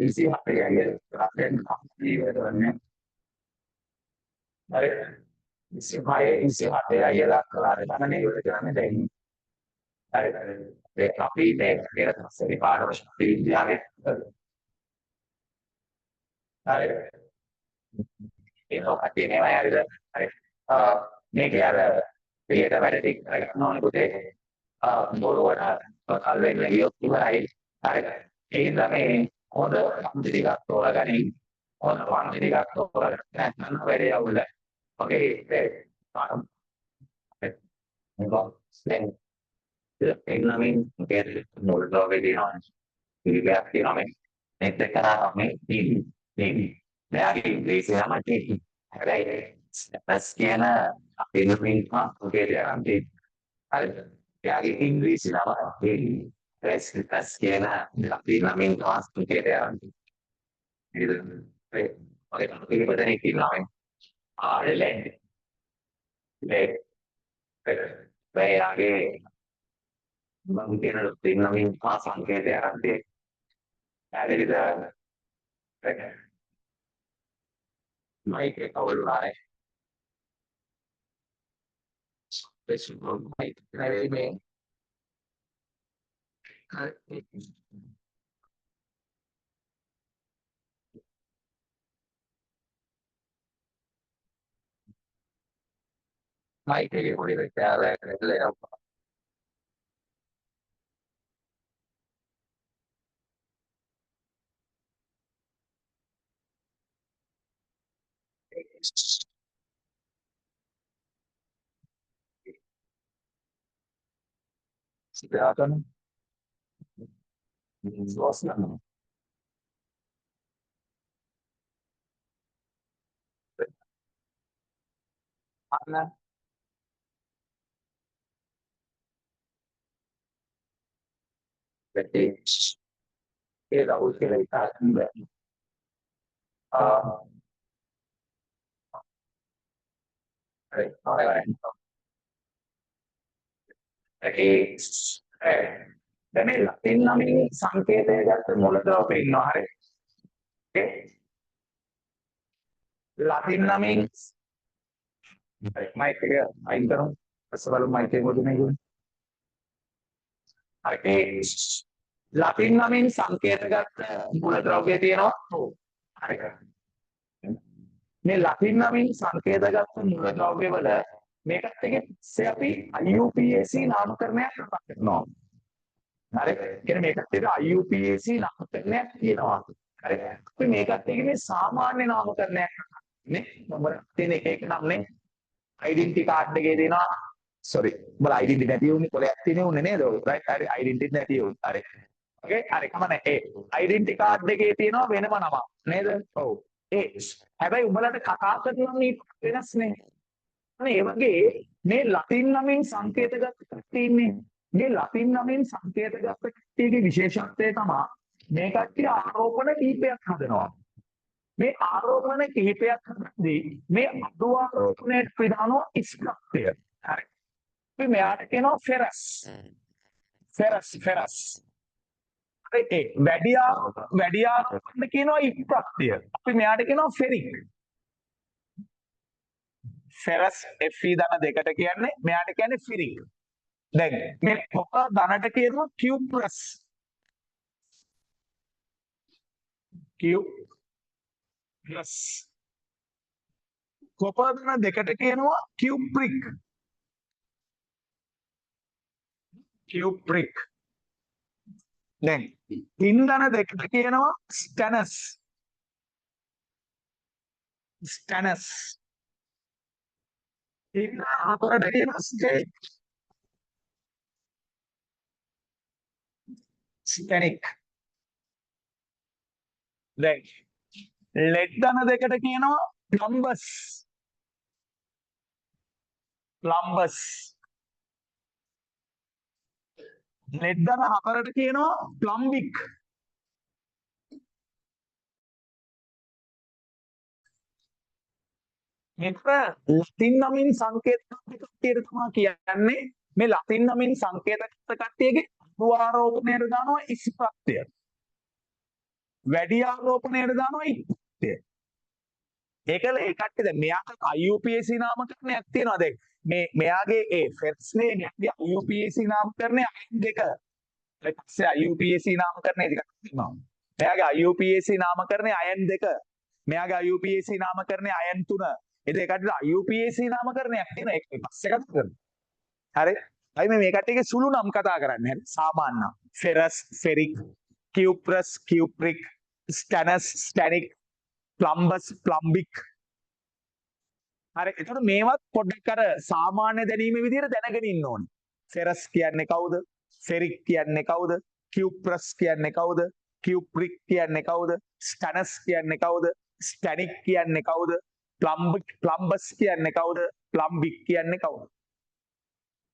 isi HP aja perhatian di dalamnya dari isi HP aja lah kelar karena ini udah jalan dari tapi dari dari harus dijaga dari itu hati ini lah ya dari ini dia ada di non itu deh bolu ada kalau lagi yuk mulai dari ini tapi udah jadi gatto kan ini udah jadi gatto kan nah beda ya udah oke enggak Vietnamese get more Norwegian Vietnamese este canale di lagi inglese sama di la schiena appena prima che anche lagi inglese sama di la schiena l'abbinamento anche anche gitu oke ini pada ini film ada le lagi mungkin l'abbinamento anche anche ada di dalam mai che cavolo spesso mai me mai che volevo creare le si trattano di swastano Anna perché era utile a perché nella pennami sanchete gatti molto pennare che la pennami mai che mai però selalu mai che vuol dire perché la pennami sanchete gatti molto pieno nella pennami sanchete gatti molto pieno මේකත් එක ඉස්සේ අපි IUPAC නාමකරණයක් කරනවා. හරි. කියන්නේ මේකත් එක IUPAC නාමකරණයක් තියෙනවා. හරි. අපි මේකත් එක මේ සාමාන්‍ය නාමකරණයක් නේ. මම තියෙන එක නම් නේ. ඩෙන්ටිටි කාඩ් එකේ දෙනවා. sorry. උඹලා ඩෙන්ටිටි නැති උනේ කොලයක් තියෙනේ උනේ නේද? right. හරි. ඩෙන්ටිටි නැති උනේ. හරි. okay. හරි. කමන්නේ. ඒ ඩෙන්ටිටි කාඩ් එකේ තියෙනවා වෙනම නමක්. නේද? ඔව්. ඒ හැබැයි උඹලට කතා කරන මේ වෙනස් නේ. ඒ වගේ මේ ලතින් නමින් සංකේතගත කට්ටියන්නේ මේ ලතින් නමින් සංකේතගත කට්ටියගේ විශේෂත්වය තමයි මේ කට්ටිය ආරෝපණ කීපයක් හදනවා මේ ආරෝපණ කිහිපයක් හදද්දී මේ අඩු ආරෝපණයට ප්‍රධානව ස්කප්ටය හරි අපි මෙයාට කියනවා ෆෙරස් ඒ වැඩි ආරෝපණ කියනවා ඉප්‍රත්‍ය අපි මෙයාට කියනවා ෆෙරික් ෆෙරස් Fe ධන දෙකට කියන්නේ මෙයාට කියන්නේ ෆිරික්. දැන් මේ කොපර් ධනට කියනවා කියුප්‍රස්. කියුප්‍රස්. කොපර් ධන දෙකට කියනවා කියුප්‍රික්. කියුප්‍රික්. දැන් තින් ධන දෙකට කියනවා ස්ටැනස්. ස්ටැනස්. ඉන්න හතරට කියනවා ස්ටැනික්. දැන් ලෙඩ් ධන දෙකට කියනවා ප්ලම්බස්. ප්ලම්බස්. ලෙඩ් ධන හතරට කියනවා ප්ලම්බික්. මේක ලතින් නමින් සංකේත කට්ටියට තමයි කියන්නේ මේ ලතින් නමින් සංකේත කට්ටියගේ ආරෝපණයට දානවා ඉස් ප්‍රත්‍යය. වැඩි ආරෝපණයට දානවා ඉත් ප්‍රත්‍යය. ඒකල ඒ කට්ටිය දැන් මෙයාට IUPAC නාමකරණයක් තියෙනවා දැන් මෙයාගේ ඒ ෆෙට්ස්නේ IUPAC නාමකරණය අයින් දෙක. ඊට පස්සේ IUPAC නාමකරණය ටිකක් තියෙනවා. මෙයාගේ IUPAC නාමකරණය අයන් දෙක. මෙයාගේ IUPAC නාමකරණය අයන් තුන. ඒ දෙකට IUPAC නාමකරණයක් තියෙන එක පස්සේ කතා කරමු. හරි. අයි මේ කට්ටියගේ සුළු නම් කතා කරන්නේ. හරි. සාමාන්‍ය නම්. Ferrous, ferric, cuprous, cupric, stannous, stannic, plumbous, plumbic. හරි. එතකොට මේවත් පොඩ්ඩක් අර සාමාන්‍ය දැනීමේ විදිහට දැනගෙන ඉන්න ඕනේ. ෆෙරස් කියන්නේ කවුද? ෆෙරික් කියන්නේ කවුද? කියුප්‍රස් කියන්නේ කවුද? කියුප්‍රික් කියන්නේ කවුද? ස්ටැනස් කියන්නේ කවුද? ස්ටැනික් කියන්නේ කවුද? ප්ලම්බස් කියන්නේ කවුද? ප්ලම්බික් කියන්නේ කවුද?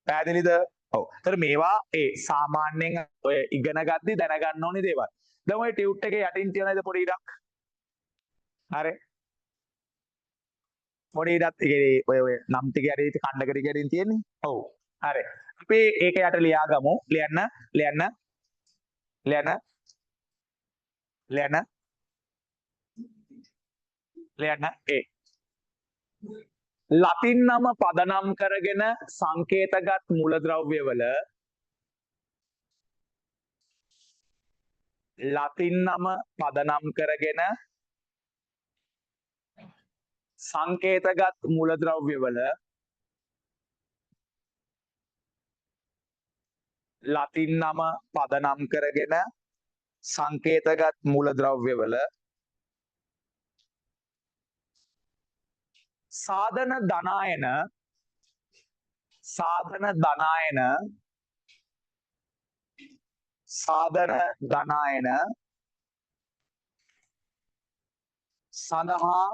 පැහැදිලිද? ඔව්. ඒතර මේවා ඒ සාමාන්‍යයෙන් ඔය ඉගෙන ගද්දි දැනගන්න ඕනේ දේවල්. දැන් ඔය ටියුට් එකේ යටින් තියෙන නේද පොඩි ඉඩක්? හරි. පොඩි ඉඩක් ඔය නම් ටික යටින් කණ්ඩක ටික යටින් තියෙන්නේ. ඔව්. හරි. අපි ඒක යට ලියා ගමු. ලියන්න. ඒ ලතින් නම පදනම් කරගෙන සංකේතගත් මූලද්‍රව්‍යවල ලතින් නම පදනම් කරගෙන සංකේතගත් මූලද්‍රව්‍යවල ලතින් නම පදනම් කරගෙන සංකේතගත් මූලද්‍රව්‍යවල සාධන ධනායන සඳහා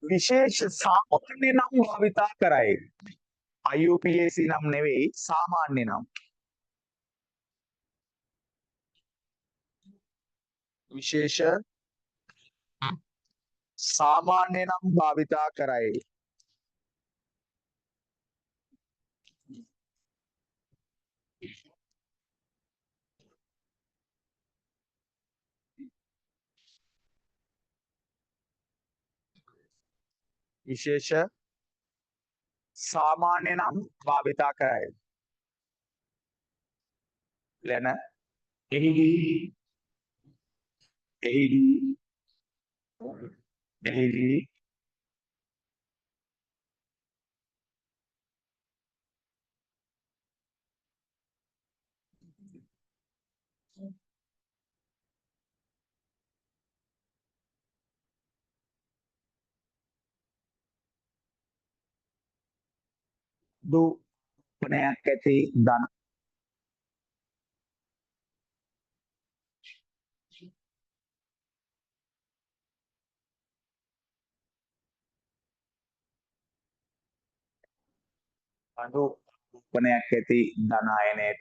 විශේෂ සාමාන්‍ය නම් භාවිතා කරයි. IUPAC නම් නෙවෙයි සාමාන්‍ය නම්. විශේෂ සාමාන්‍ය නම් භාවිතා කරයි. විශේෂ සාමාන්‍ය නම් භාවිතා කරයි. ලැන එහිදී දුපනයක් ඇති ධන දුපනයක් ඇති ධනායනයට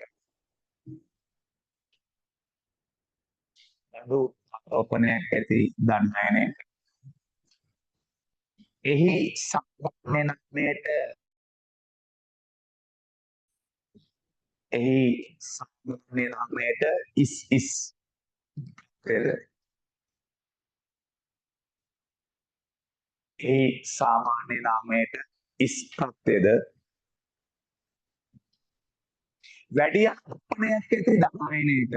දුපනයක් ඇති ධනායනයට එහි සම්පූර්ණ නාමයට ඉස් පෙර එහි සාමාන්‍ය නාමයට ඉස් ප්‍රත්‍යයද වැඩි ආරෝපණයක් ඇති ධනායනයට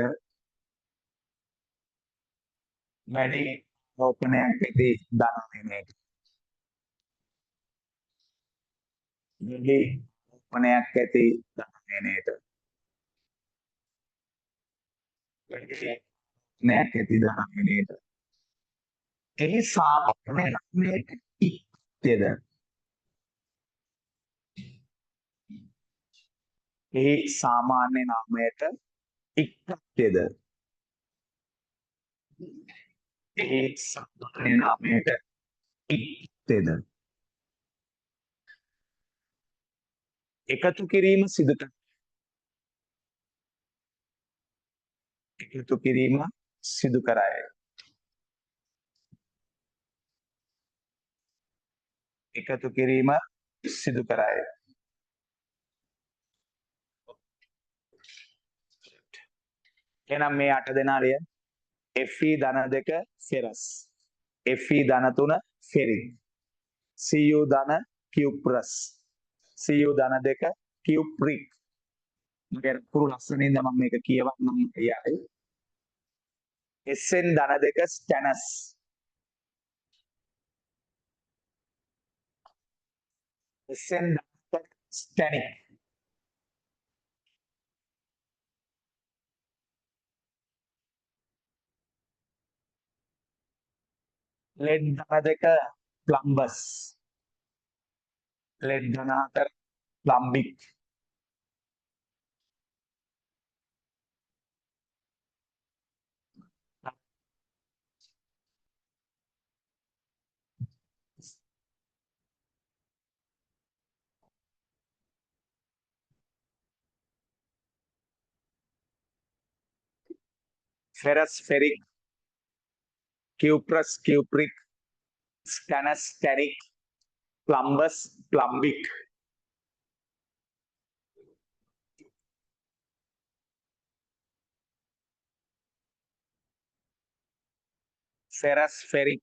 වැඩි ආරෝපණයක් ඇති ධනායනයට වැඩි ආරෝපණයක් ඇති ධනායනයට වැඩි නෑක් ඇති ධනායනයට එහි සාමාන්‍ය නාමයට ඉක්තද එහි සාමාන්‍ය නාමයට ඉක්තද එහි සාමාන්‍ය නාමයට ඉක්තද එකතු කිරීම සිදු කරයි. එකතු කිරීම සිදු කරයි. එකතු කිරීම සිදු කරයි. එහෙනම් මේ 8 දෙනා ලියන්න. Fe ධන 2 ෆෙරස්. Fe ධන 3 ෆෙරික්. Cu ධන කියුප්‍රස්. Cu ධන 2 කියුප්‍රික්. මගේ පුරු ලස්සනින්ද මම මේක කියවන්නම් එයායි. Sn ධන 2 ස්ටැනස්. Sn ධන 2 ස්ටැනික්. ලෙඩ් ධන 2 ප්ලම්බස්. ලෙඩ් ධන 4 plumbic. Ferrous ferric. Cuprous cupric. Stannous stannic. Plumbous plumbic. Ferrous ferric.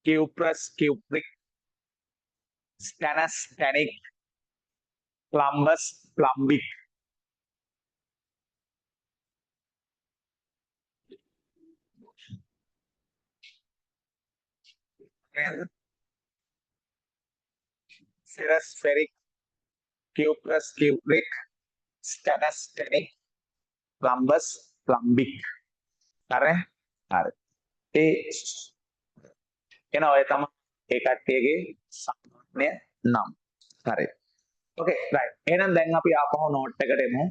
Cuprous cupric. Stannous stannic. Plumbous plumbic. Ferrous ferric. Cuprous cupric. Stannous stannic. Plumbous plumbic. හරි හරි. ඒ එන ඔය තමයි ඒ කට්ටියගේ සාමාන්‍ය නම්. හරි. ඕකේ රයිට්. එහෙනම් දැන් අපි ආපහු නෝට් එකට එමු.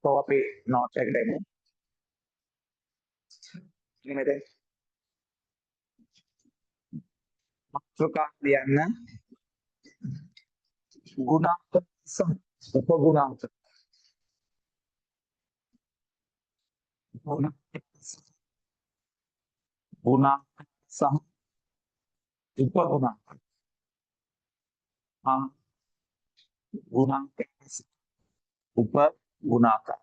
කොහොම අපි නෝට් එකට එමු. මෙතන මාතෘකා ලියන්න. ගුණාංක සහ උපගුණාංක. ගුණාංක සහ උපගුණාංක. ගුණාංක උපගුණාකාර.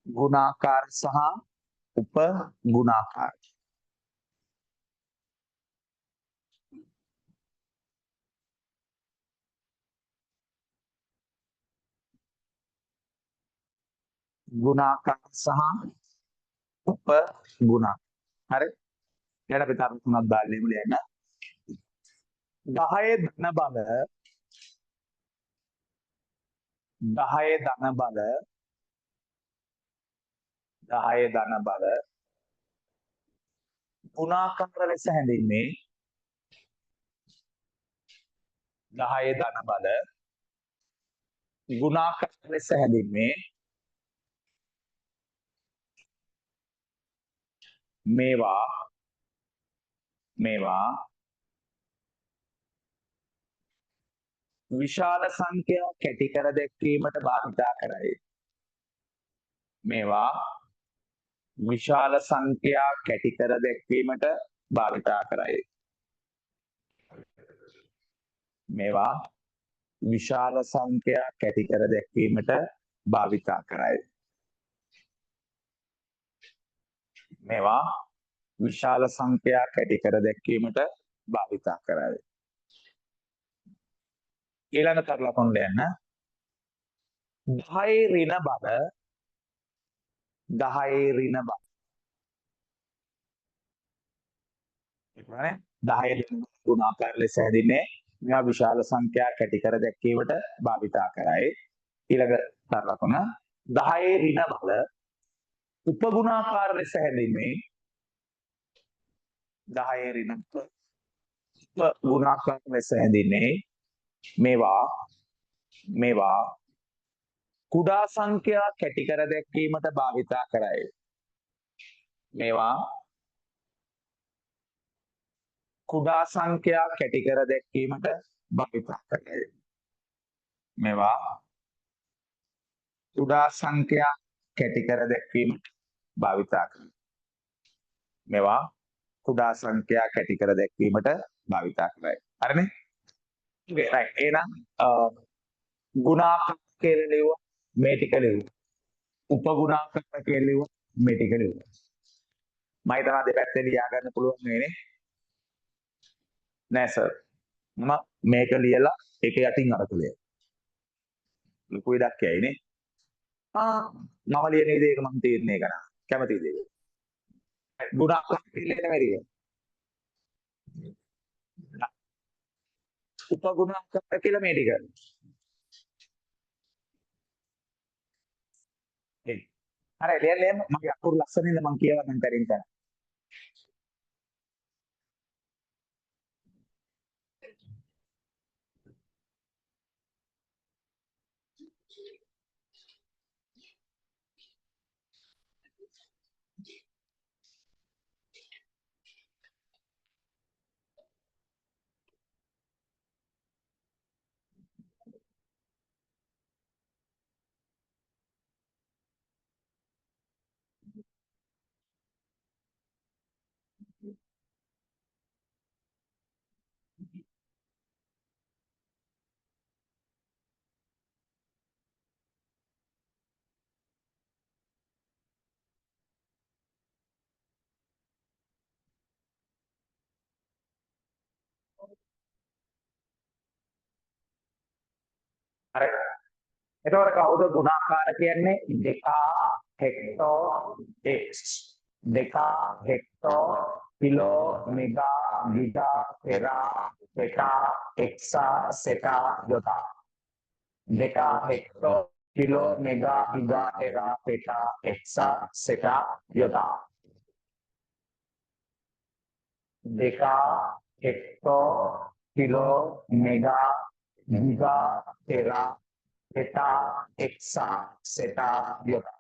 ගුණාකාර සහ උපගුණාකාර. ගුණාකාර සහ උපගුණාකාර. හරි. ඊට අපි තව තුනක් දාලා ලියන්න. 10 ධන බල 10 ධන බල 10 ධන බල ගුණාකාර ලෙස හැඳින්වේ. 10 ධන බල ගුණාකාර ලෙස හැඳින්වේ. මේවා විශාල සංඛ්‍යා කැටි කර දැක්වීමට භාවිතා කරයි. මේවා විශාල සංඛ්‍යා කැටි කර දැක්වීමට භාවිතා කරයි. මේවා විශාල සංඛ්‍යා කැටි කර දැක්වීමට භාවිතා කරයි. මේවා විශාල සංඛ්‍යා කැටි කර දැක්වීමට භාවිතා කරයි. ඊළඟ කරලා කොණ්ඩ යන්න. 10 ඍණ බල 10 ඍණ බල. ඒ කියන්නේ 10 ගුණාකාර ලෙස හැදින්නේ. මේවා විශාල සංඛ්‍යා කැටි කර දැක්වීමට භාවිතා කරයි. ඊළඟ කරලා කොණ 10 ඍණ බල උපගුණාකාර ලෙස හැදින්නේ. 10 ඍණ උපගුණාකාර ලෙස හැදින්නේ. මේවා කුඩා සංඛ්‍යා කැටි කර දැක්වීමට භාවිතා කරයි. මේවා කුඩා සංඛ්‍යා කැටි කර දැක්වීමට භාවිතා කරයි. මේවා කුඩා සංඛ්‍යා කැටි කර දැක්වීමට භාවිතා කරයි. මේවා කුඩා සංඛ්‍යාවක් ඇති කර දැක්වීමට භාවිතා කරයි. හරිනේ? okay right එහෙනම් ගුණාකාර කියලා ලියුවා මේ ටික ලියුවා. උපගුණාකාර කියලා ලියුවා මේ ටික ලියුවා. මම හිතනවා දෙපැත්තේ ලියා ගන්න පුළුවන් නේ. නෑ සර්. මම මේක ලියලා ඒක යටින් අරක ලියලා. ලොකු ඉඩක් යයිනේ. මම ලියන විදිහට මම තීරණය කරා. කැමතිද ඒක? ගුණාකාර කියලා නෙමෙයි. උපගුණාකාර කියලා මේ ටික. හරි ලියන්න මගේ අකුරු ලස්සනින්ද මම කියවන්නම් කරින් තන. හරි. එතකොට කවුද ගුණාකාර කියන්නේ? Deca hecto x deca hecto kilo mega giga tera peta exa zetta yotta. Deca hecto kilo mega giga tera peta exa zetta yotta. Deca hecto kilo mega giga tera peta exa zeta iota.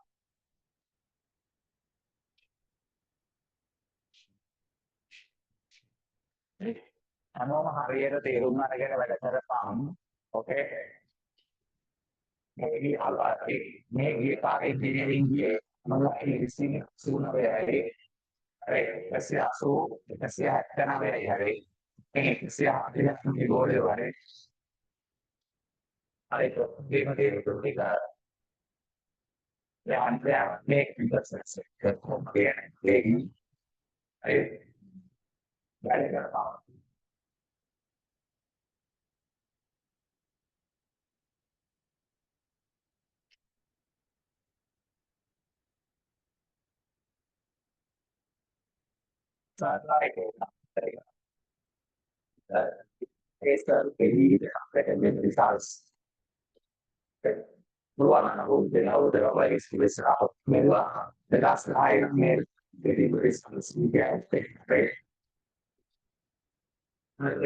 හැමෝම හරියට තේරුම් අරගෙන වැඩ කරපම්. ඕකේ. මේ ගිය පාරේ engineering ගියේ මම ඉතින් සුණුවේ හරි 180 179 හරි මේ 180 ගෝලේ වරේ හරි ඒක දැන් මේක ඉස්සෙල්ලා කොහොමද කියන්නේ හරි වැඩ කරපම්. Esa querida results. Luana de la otra vez que les ha me va de las aires deliveries on the weekend.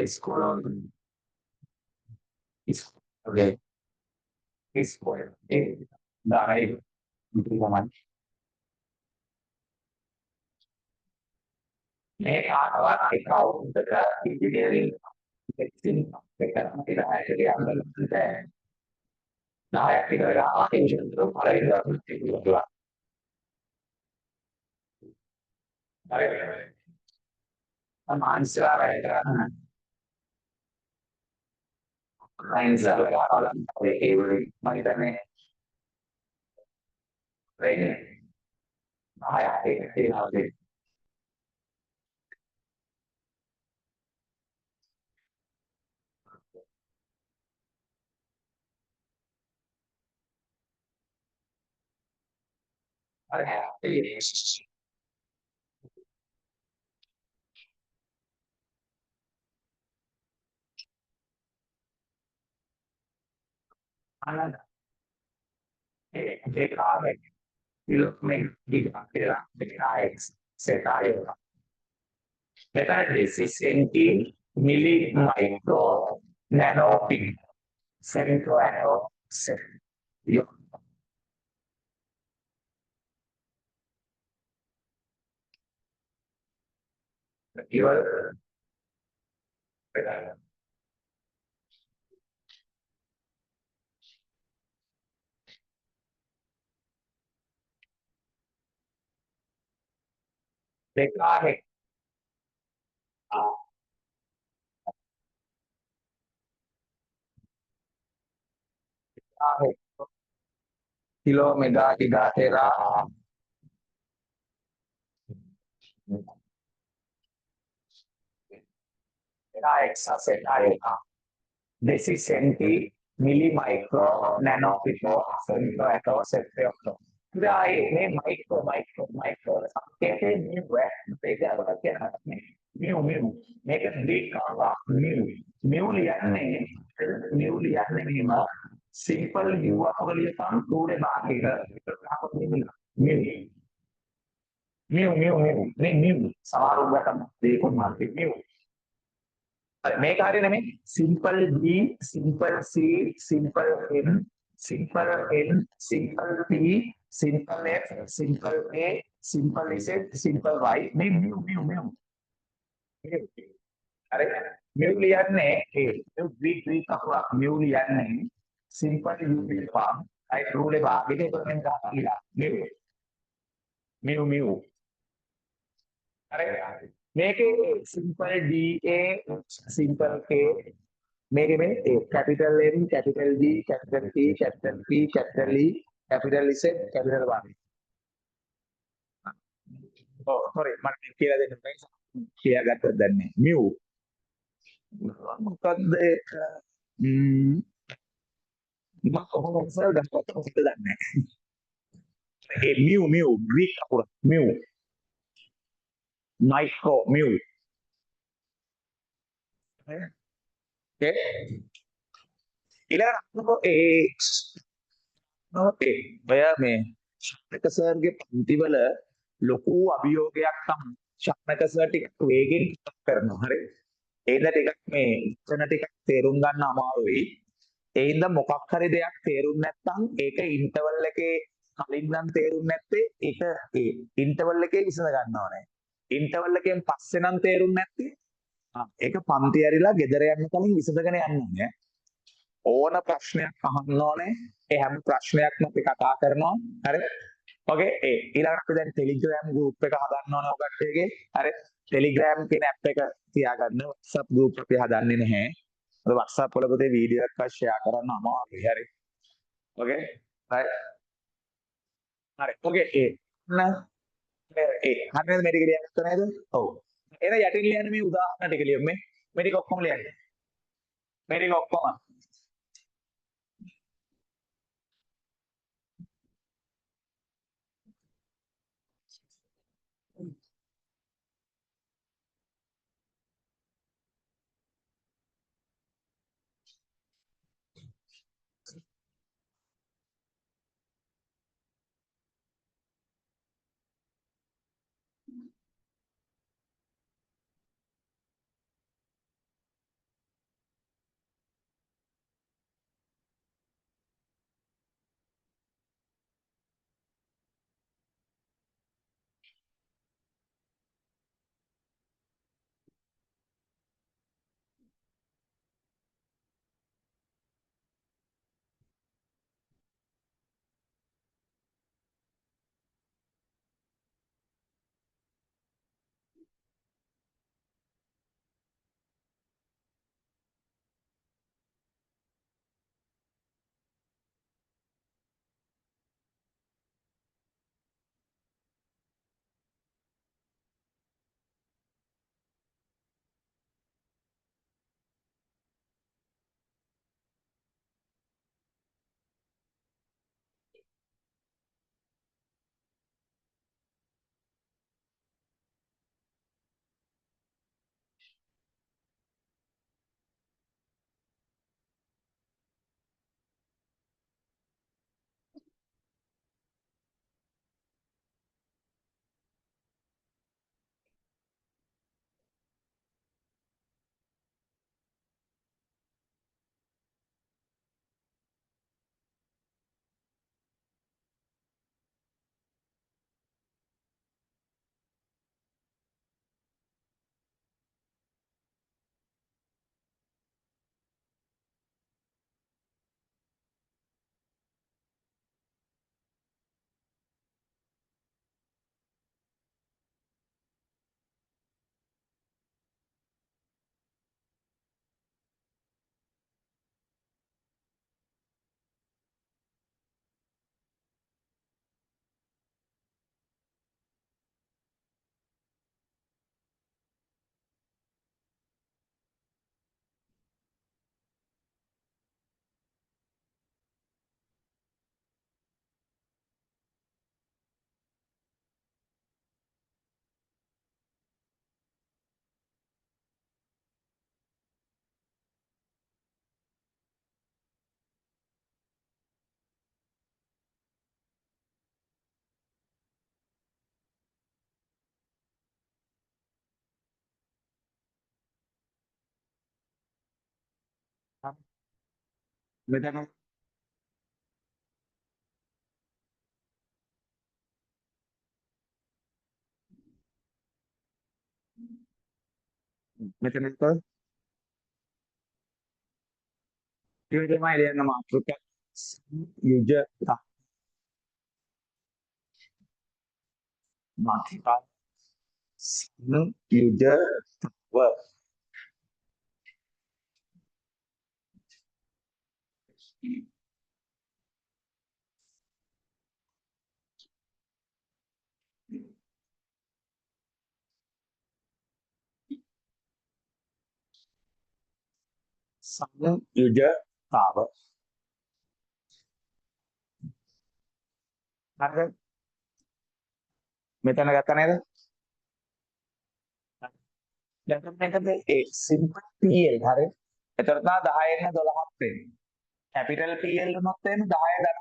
It's going is okay. It's going in die woman. May I call the engineering fixing the actually under Nah, tidak ada attention to Malaysia. Manusia ada lain orang every mana ini ini nanti ada ini mana DKX development DKX setaya. Meta resistenti milli micro nanopin femto nano set. Yo, yo, Decahex. Decahex. Kilo mega giga tera. Hexacetate. Decisenti, millimicro, nanopico, centimetro, settiotto. Dai, micro. Che new vede che new. Make it big new. New liane ma simple you apa kali kan pure bagai apa ini new. New. Selalu batang di pun mati new. මේක හරියනේ මේ simple B simple C simple M simple N simple P simple F simple A simple Z simple Y මේ mu හරි mu ලියන්නේ ඒ V කකුලක් mu ලියන්නේ simple U පිළිපන් අයි රූලේ භාගෙට එකෙන් ගහලා mu හරි මේකේ simple D A simple K मेरे में capital M capital D capital T capital P capital E capital इसे कैपिटल वाले sorry මට කියලා දෙන්න බෑ කියාගත්තද දන්නේ මියු මොකද්ද ඒක මම කොහොමද ගත්තත් මොකද දන්නේ ඒ මියු ග්‍රීක අකුර මියු මයික්‍රෝ මියු ඒ ඊළඟට ඔය මේ ශක්තික සර්ගේ පන්තිවල ලොකු අභියෝගයක් තමයි ශක්තික සර් ටික වේගෙන් කරනවා හරි ඒද ටිකක් මේ ඉතන ටිකක් තේරුම් ගන්න අමාරුයි ඒින්ද මොකක් හරි දෙයක් තේරුම් නැත්නම් ඒක ඉන්ටර්වල් එකේ කලින් නම් තේරුම් නැත්තේ ඒක ඒ ඉන්ටර්වල් එකේ විසඳ ගන්න ඕනේ ඉන්ටර්වල් එකෙන් පස්සේ නම් තේරුම් නැත්තේ ඒක පන්ති ඇරිලා ගෙදර යන්න කලින් විසඳගෙන යන්න ඕනේ ඕන ප්‍රශ්නයක් අහන්න ඕනේ ඒ හැම ප්‍රශ්නයක්ම අපි කතා කරනවා හරි ඔකේ ඒ ඊළඟට දැන් ටෙලිග්‍රෑම් ගෲප් එක හදන්න ඕනේ ඔකට්ටියගේ හරි ටෙලිග්‍රෑම් කියන ඇප් එක තියාගන්න WhatsApp ගෲප් අපි හදන්නේ නැහැ මොකද WhatsApp වල පොතේ වීඩියෝ එකක් ෂෙයා කරන්න අමාරුයි හරි ඔකේ හරි ඔකේ ඒ හරියද මේ ටික ලියන්න නේද ඔව් එහෙනම් යටින් ලියන්න මේ උදාහරණ ටික ලියමු මේ ටික ඔක්කොම ලියන්න මේ ටික ඔක්කොම මෙතන මෙතනත් තමයි ලියන්න මාතෘක යුජ මාතෘකා යුජ ව සංයුජ තාව හරිද මෙතන ගත්තා නේද දැන් මේකද ඒ සිම්පල් PL හරි එතකොට තමයි 10 න් 12ක් වෙන්නේ කැපිටල් PL උනොත් එන්නේ 10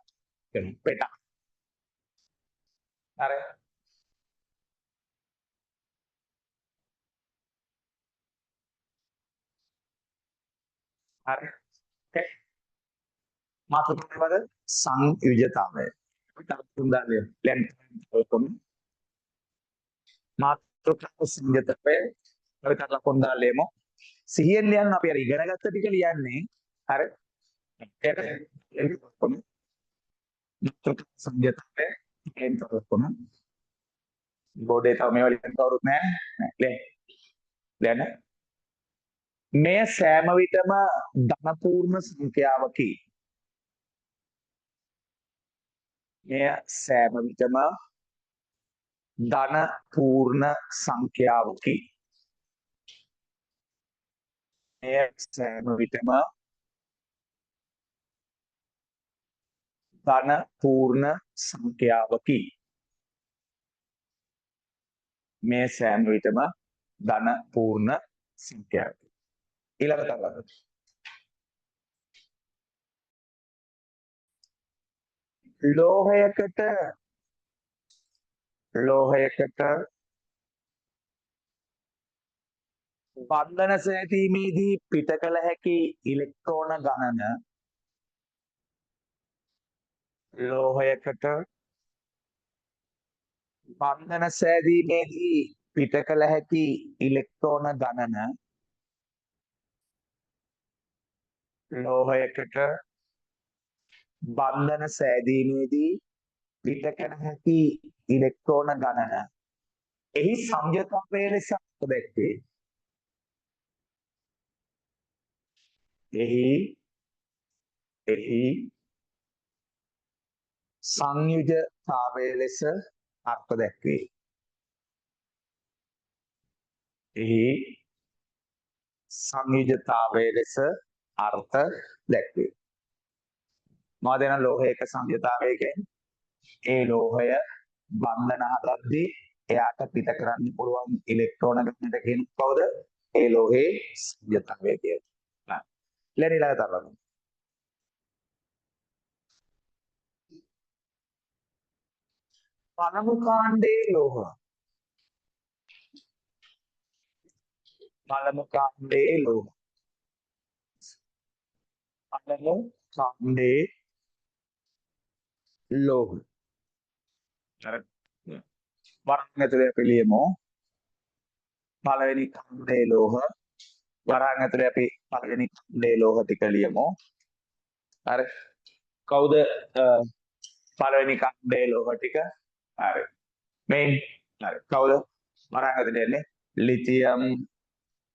දන පෙටක් හරි හරි okay මාතෘකාවද සංයුජතාවය අපි තව තුන්දානේ ලෙන් කොම් මාතෘකාව සංයුජතාවය අපි කරලා කොන්දා ලියමු සිහියෙන් ලියන්න අපි අර ඉගෙනගත්ත ටික ලියන්නේ හරි ඒක කොම් මාතෘකාව සංයුජතාවය එන් කොම් බෝඩේ තව මේවා ලියන්න කවුරුත් නැහැ ලියන්න මෙය සෑම විටම ධනපූර්ණ සංඛ්‍යාවකි මෙය සෑම විටම ධන පූර්ණ සංඛ්‍යාවකි මෙය සෑම විටම ධන පූර්ණ සංඛ්‍යාවකි මේ සෑම විටම ධන පූර්ණ සංඛ්‍යාවකි ඊළඟට බලන්න ලෝහයකට බන්ධන සෑදීමේදී පිට කළ හැකි ඉලෙක්ට්‍රෝන ගණන ලෝහයකට බන්ධන සෑදීමේදී පිට කළ හැකි ඉලෙක්ට්‍රෝන ගණන ලෝහයකට බන්ධන සෑදීමේදී පිට කළ හැකි ඉලෙක්ට්‍රෝන ගණන එහි සංයුතත්වය ලෙස දැක්වේ එහි සංයුජතාවය ලෙස අර්ථ දැක්වේ එහි සංයුජතාවය ලෙස අර්ථ දැක්වේ මා දෙන ලෝහයක සංයුජතාවය කියන්නේ ඒ ලෝහය බන්ධන හදද්දී එයාට පිට කරන්න පුළුවන් ඉලෙක්ට්‍රෝන ගණනට කියන කවුද ඒ ලෝහේ සංයුජතාවය කියලා ඊළඟ තරම පළමු කාණ්ඩයේ ලෝහ පළමු කාණ්ඩයේ ලෝහ පළමු කාණ්ඩයේ ලෝහ වරන් ඇතුලේ අපි ලියමු පළවෙනි කාණ්ඩයේ ලෝහ වරන් ඇතුලේ අපි පළවෙනි කාණ්ඩයේ ලෝහ ටික ලියමු හරි කවුද පළවෙනි කාණ්ඩයේ ලෝහ ටික හරි මේ හරි කවුද වරන් ඇතුලේ එන්නේ lithium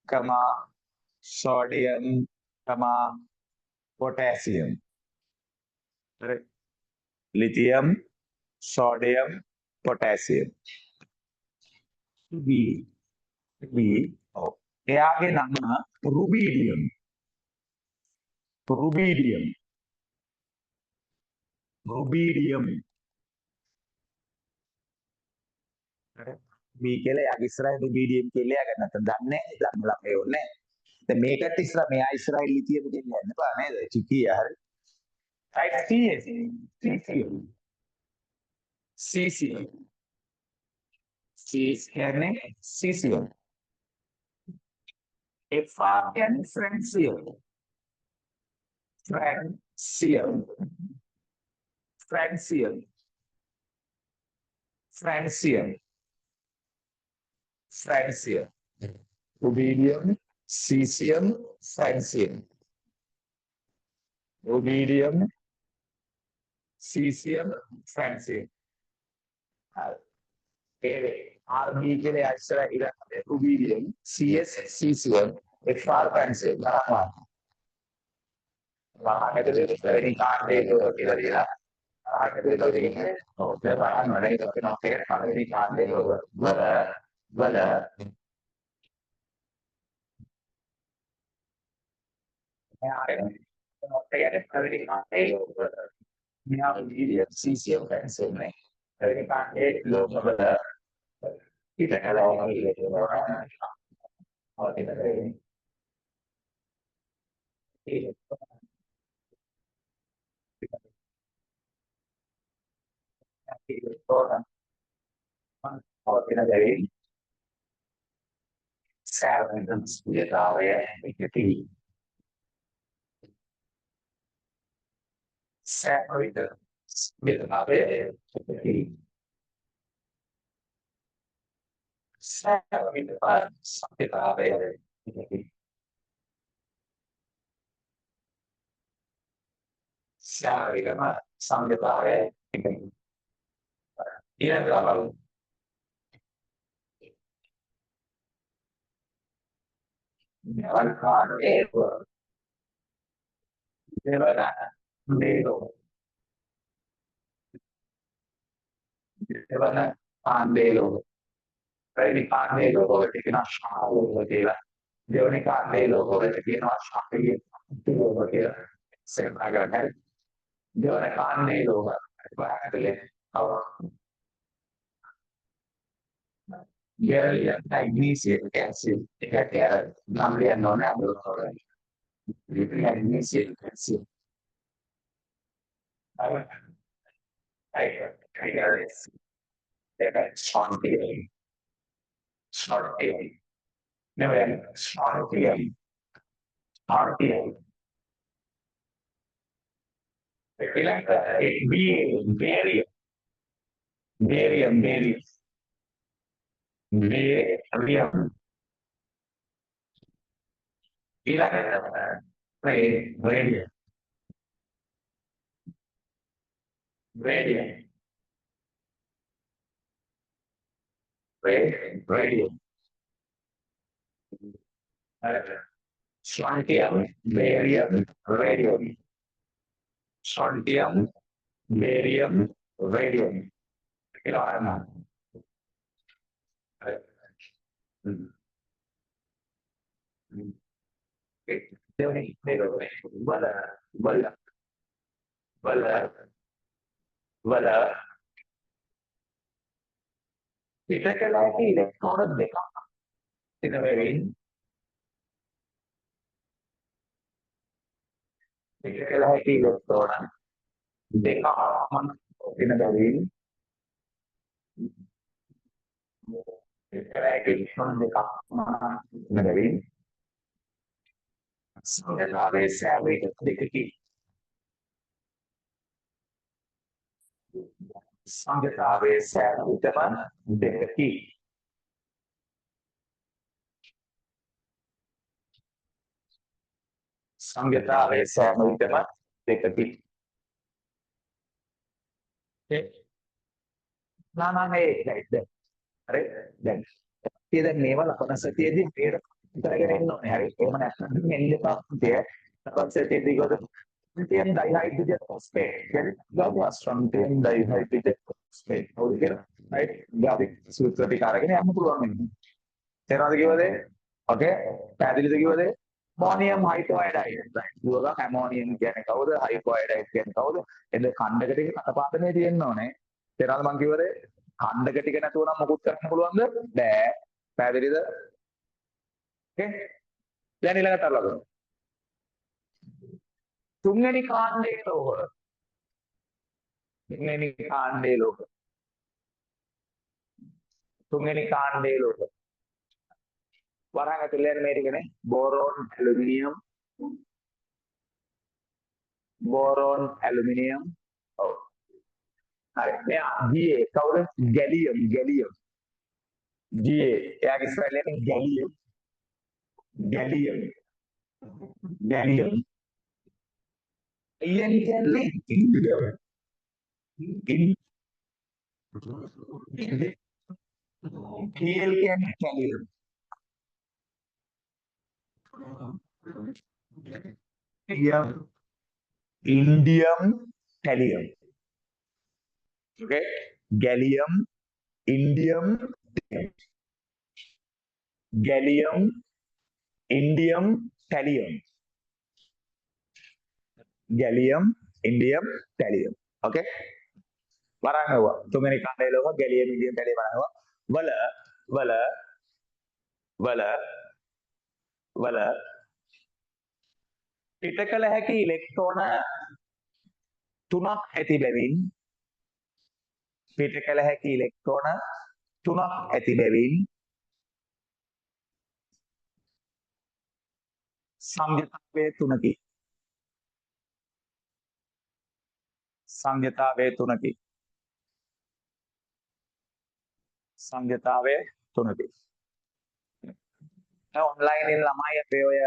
comma sodium comma potassium lithium sodium potassium बी बी ये आगे नाम रुबीडियम रुबीडियम रुबीडियम बी के लिए आगे इसराइल रुबीडियम के लिए अगर ना तो दाने दामला पे होने तो मेकट इसरा में इसराइल लिथियम के लिए ना पाने चुकी यार टाइप सी है सीसीएल यानी सीसीएल एफआर यानी फ्रेंसियल francium, francium, francium, francium, rubidium, cesium, francium, rubidium, cesium, francium. RB के लिए अक्षर इधर rubidium, CS, cesium, FR, francium. वहाँ के लिए very candid इधर इधर आगे भी तो देखिए तो फिर वहाँ नहीं तो फिर फिर very candid whether very candid यहाँ rubidium, cesium, francium नहीं very candid लोग whether kita kalau orang और kita orang और kita dari seven dia tahu ya jadi seven itu dia tahu ya jadi seven itu dia tahu ya jadi seven itu mah sampai tahu ya dia tahu jalan kan itu dia mana itu dia mana pandai lo ini pandai lo kalau kita shalu dia dia ini pandai lo kalau kita shalu itu dia sebenarnya kan dia ini pandai lo bahkan kalau dia magnesium calcium dia enam dia non ambil orang dia magnesium calcium kayak strontium strontium namanya strontium strontium bilang barium barium barium barium bilang radium radium radium strontium barium radium strontium barium radium kira वला वला वला वला kita lagi elektronik देखा kita berin kita lagi elektronik देखा मन kita berin kita lagi elektronik देखा mana kita berin sebenarnya ada seri dekati sebenarnya ada seri teman dekati sebenarnya ada seri teman dekati nah nah अरे දැන් ඒ දැන් මේවා ලබන සතියේදී මේක ඉතරගෙන එන්න ඕනේ. හරි. එහෙම නැත්නම් මෙන්න පාපුතිය. ලබන සතියේදී ගොඩ ස්ට්‍රොන්තියම් ඩයිහයිඩ්‍රජන් ෆොස්ෆේට්. කියන්නේ ගාව ස්ට්‍රොන්තියම් ඩයිහයිඩ්‍රජන් ෆොස්ෆේට්. හවුද කියලා. රයිට්. ගාව සූත්‍ර ටික අරගෙන යන්න පුළුවන් වෙනවා. තේරෙනවද කිව්වද? ඕකේ. පැහැදිලිද කිව්වද? අමෝනියම් හයිඩ්‍රොයිඩයිඩ්. දුවග ඇමෝනියම් කියන්නේ කවුද? හයිඩ්‍රොයිඩයිඩ් කියන්නේ කවුද? එද ඛණ්ඩක ටික කටපාඩමේ තියෙන්න ඕනේ. තේරෙනවද මං කිව්වද? ඛණ්ඩක ටික නැතුව නම් මොකුත් කරන්න පුළුවන්ද? බෑ. පැහැදිලිද? ඕකේ. දැන් ඊළඟට අරලා බලමු. තුන්වෙනි කාණ්ඩයේ ලෝහ. තුන්වෙනි කාණ්ඩයේ ලෝහ. තුන්වෙනි කාණ්ඩයේ ලෝහ. වරහන් ඇතුළේ මේ ටිකනේ බෝරෝන් ඇලුමිනියම් බෝරෝන් ඇලුමිනියම්. ඔව්. හරි. මෙයා GA කවුද? ගැලියම්. GA. එයාගේ ස්පෙලිං එක ගැලියම්. ගැලියම්. ගැලියම්. IN කියන්නේ ඉන්දියම්. ඉන් KL කියන්නේ කැලියම්. ඉන්දියම් කැලියම්. Okay. Gallium, indium, gallium, indium, thallium. Gallium, indium, thallium. Okay. Barang apa? Tuh mereka ada logo gallium, indium, thallium barang apa? Wala, wala, wala, wala. පිටකල හැකි ඉලෙක්ට්‍රෝන තුනක් ඇති බැවින් පිටකල හැකි ඉලෙක්ට්‍රෝන තුනක් ඇති බැවින් සංයුතාවය තුනකි. සංයුතාවය තුනකි. සංයුතාවය තුනකි. ඔන්ලයින් ළමයි අපේ ඔය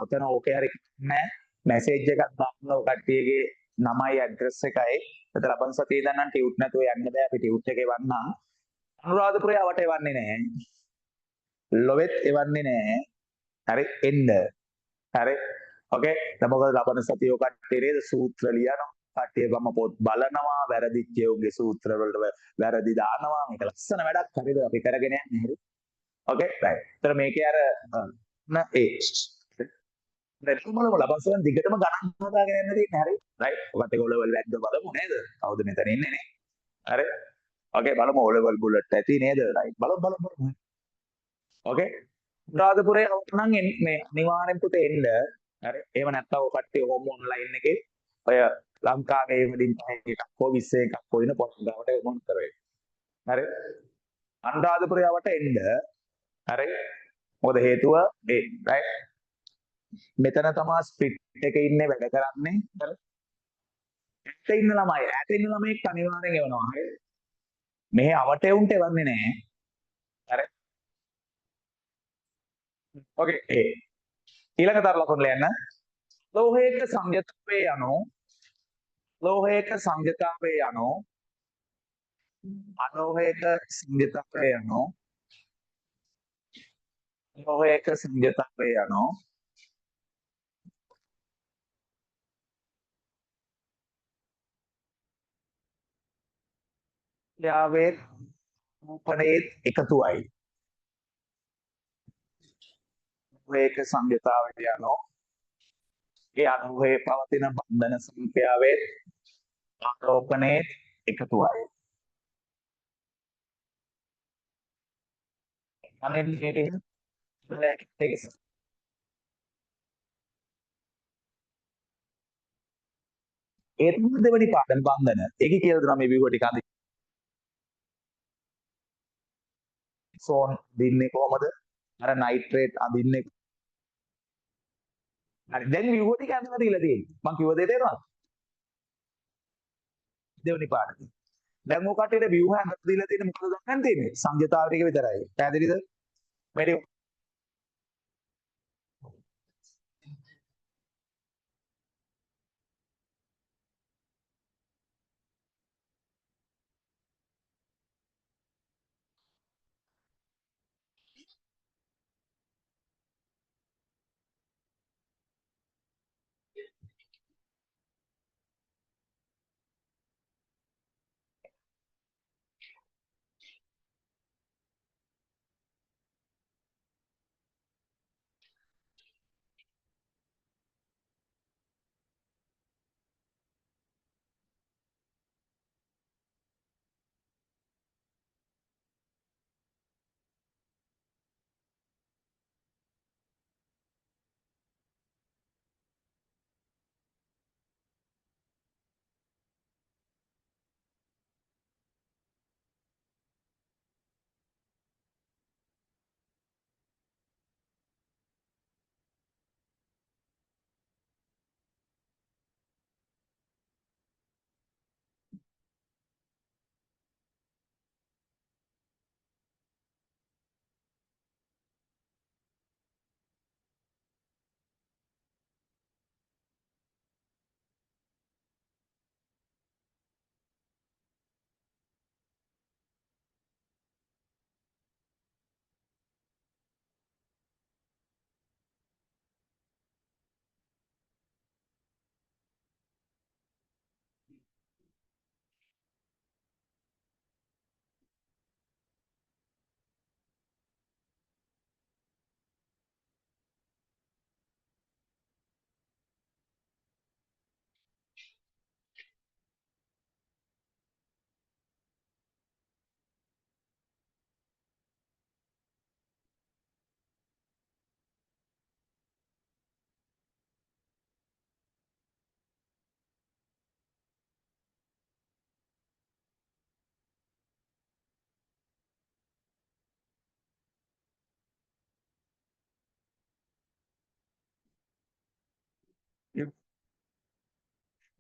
ඔතන ඕකේ හරි නෑ මැසේජ් එකක් දාන්න ඔය කට්ටියගේ නමයි ඇඩ්‍රස් එකයි. ඒතර ලබන සතියේ ඉඳන් නම් ටියුට් නැතුව යන්න බෑ අපි ටියුට් එකේ වන්නම්. අනුරාධපුරේ අවට එවන්නේ නෑ. ලොවෙත් එවන්නේ නෑ. හරි එන්න. හරි. ඕකේ. දැන් මොකද ලබන සතියේ ඔය කට්ටිය නේද සූත්‍ර ලියනවා. කට්ටිය ගම පොත් බලනවා වැරදිච්ච උගේ සූත්‍ර වලට වැරදි දානවා. මේක ලස්සන වැඩක් හරිද අපි කරගෙන යන්නේ හරි. ඕකේ රයිට්. ඒතර මේකේ අර ඒ දැන් ලබන්සන් දිගටම ගණන් හදාගෙන යන්න තියෙන්නේ හරි රයිට්. ඔකට ඒක ඔලෙවල් වැද්ද බලමු නේද? කවුද මෙතන ඉන්නේ නේ? හරි. ඕකේ බලමු ඔලෙවල් බුලට් ඇති නේද? රයිට්. බලමු. ඕකේ. රාජපුරේ නම් මේ අනිවාර්යෙන් පුතේ එන්න. හරි. එහෙම නැත්නම් ඔය කට්ටිය හෝම් ඔන්ලයින් එකේ ඔය ලංකාවේ වලින් එකක් හෝ 20 එකක් හොයන පොත් ගාවට මොන් කරේ. හරි. අනුරාධපුරේ යවට එන්න. හරි. මොකද හේතුව ඒ රයිට්. මෙතන තමා ස්පිට් එකේ ඉන්නේ වැඩ කරන්නේ. හරි. ඈත ඉන්න ළමයි අනිවාර්යෙන් එවනවා. හරි. මෙහි අවට එවුන්ට එවන්නේ නැහැ. හරි. ඕකේ. ඊළඟ තර ලකුණු ලියන්න. ලෝහයක සංයුතාවයේ යනෝ අලෝහයක සංයුතාවයේ යනෝ යාවේ රූපණයේ එකතුවයි. ලෝහයක සංයුතාවයේ යනෝ ඒ අලෝහයේ පවතින බන්ධන සංඛ්‍යාවේ ආරෝපණයේ එකතුවයි. අනේ ඒ තමයි දෙවෙනි පාඩම් බන්ධන. ඒකේ කියලා දෙනවා මේ විවෝ ටික අද සෝන් දින්නේ කොහමද? අර නයිට්‍රේට් අදින්නේ. හරි දැන් විවෝ ටික අඳලා දීලා තියෙන්නේ. මං කිව්ව දේ තේරුණාද? දෙවෙනි පාඩම. දැන් ඔය කටේට view හඳ දීලා තියෙන්නේ මොකද දක්වන්න තියෙන්නේ? සංජාතාව ටික විතරයි. පැහැදිලිද? වැඩි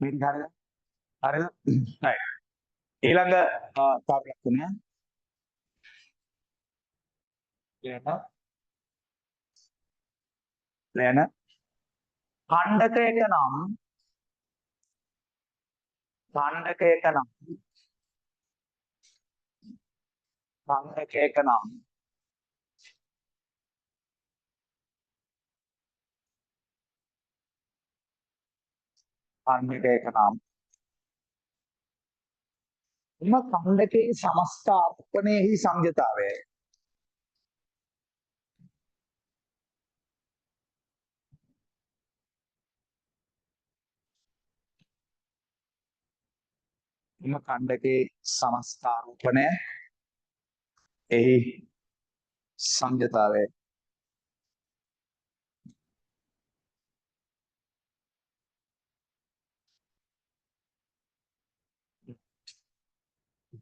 මේක හරියද? හරිද? හරි. ඊළඟ කාර්යයක් තුනේ ලේන ඛණ්ඩකයක නම් ඛණ්ඩකයක නම් ඛණ්ඩකයක නම් ඛණ්ඩකයක නම් එම ඛණ්ඩකයේ සමස්ත අර්පණයෙහි සංයතාවය එම ඛණ්ඩකයේ සමස්ත අර්පණය එහි සංයතාවය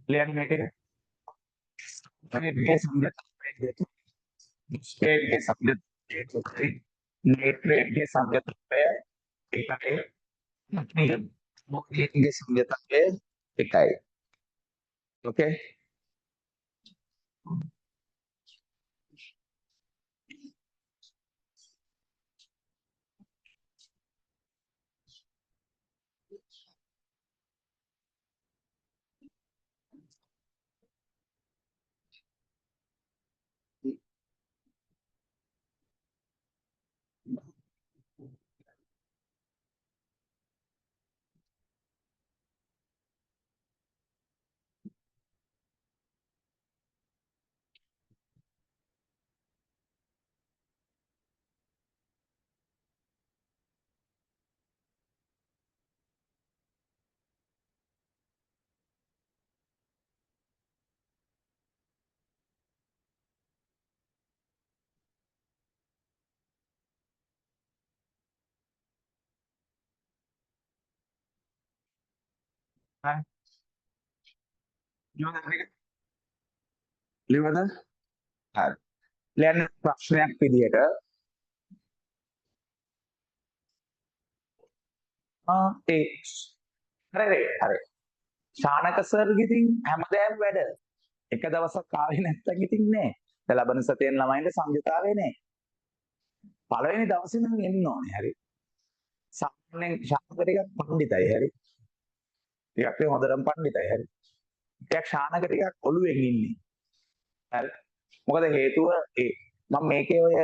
ලියන්න මේක මේකේ සංයතාවය මේකේ සංයතාවය මේකේ සංයතාවය එකයි මේකේ සංයතාවය එකයි ඕකේ හරි ලියවද හරි ලියන්න ප්‍රශ්නයක් විදියට ඒ හරි ශානක සර්ගේ ඉතින් හැමදාම වැඩ එක දවසක් ආවේ නැත්තම් ඉතින් නෑ දැන් ලබන සතියෙන් ළමයින්ට සංයුතාවේ නෑ පළවෙනි දවසේ නම් එන්න ඕනේ හරි සාමාන්‍යයෙන් ශානක ටිකක් පඬිතයි හරි ටිකක් හොඳටම පඬිතයි හරි ටිකක් ශානක ටිකක් ඔළුවෙන් ඉන්නේ හරි මොකද හේතුව ඒ මම මේකේ ඔය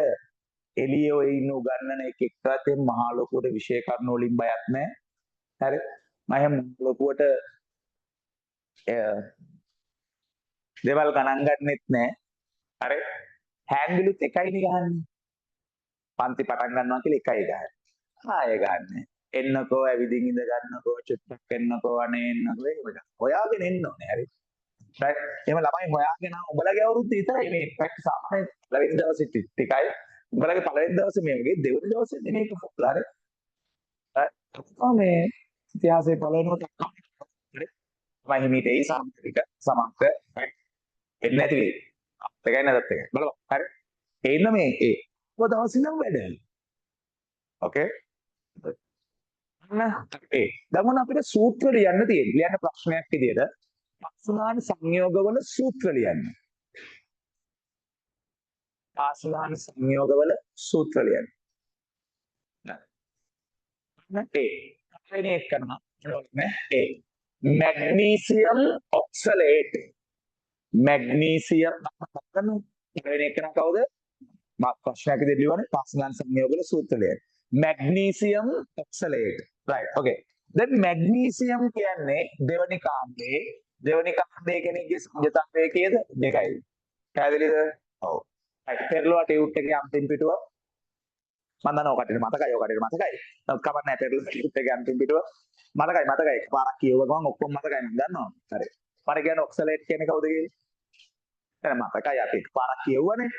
එළියේ ඔය ඉන්න උගන්නන එක එක්කත් මහා ලොකුවට විශේෂ කරුණු වලින් බයක් නැහැ හරි මම එහෙම ලොකුවට දේවල් ගණන් ගන්නෙත් නැහැ හරි හෑන්ඩිලුත් එකයිනේ ගහන්නේ පන්ති පටන් ගන්නවා කියලා එකයි ගහන්නේ ආයෙ ගන්න එන්නකෝ ඇවිදින් ඉඳ ගන්නකෝ චුට්ටක් එන්නකෝ අනේ එන්නකෝ ඒක ගන්න හොයාගෙන එන්න ඕනේ හරි right එහෙම ළමයි හොයාගෙන උඹලගේ අවුරුද්ද විතරයි මේ පැක්ට් සාමාන්‍ය පළවෙනි දවසේ ටිකයි උඹලගේ පළවෙනි දවසේ මේ වගේ දෙවෙනි දවසේ මේක ෆුල් හරි මේ ඉතිහාසයේ පළවෙනිම හරි මම හිමීට ඒ සාමාන්‍යික සමස්ත වෙන්නේ නැති වෙයි එකයි නැදත් එකයි බලමු හරි එන්න මේ ඒ දවසේ නම් වැඩ ඕකේ ඒ දැන් අපිට සූත්‍ර ලියන්න තියෙන්නේ ලියන්න ප්‍රශ්නයක් විදියට පාසුනාන සංයෝගවල සූත්‍ර ලියන්න පාසුනාන සංයෝගවල සූත්‍ර ලියන්න ඒ හරිනේ එක් කරනවා නේ ඒ මැග්නීසියම් ඔක්සලේට් මැග්නීසියම් ගන්න හරිනේ එක් කරන කවුද මා ප්‍රශ්නයක් විදියට ලියවනේ පාසුනාන සංයෝගවල සූත්‍ර ලියන්න මැග්නීසියම් ඔක්සලේට් right okay දැන් මැග්නීසියම් කියන්නේ දෙවනි කාණ්ඩයේ කෙනෙක්ගේ සංයතාවය කීයද 2යි පැහැදිලිද ඔව් right පෙරළුවා ටියුට් එකේ අන්තිම පිටුව මම දන්නවා ඔකටට මතකයි නමුත් කවන්න පෙරළුවා ටියුට් එකේ අන්තිම පිටුව මතකයි එකපාරක් කියව ගමන් ඔක්කොම මතකයි මම දන්නවා හරි මට කියන්නේ ඔක්සලේට් කියන්නේ කවුද කියලා දැන් මතකයි අපි එකපාරක් කියවුවනේ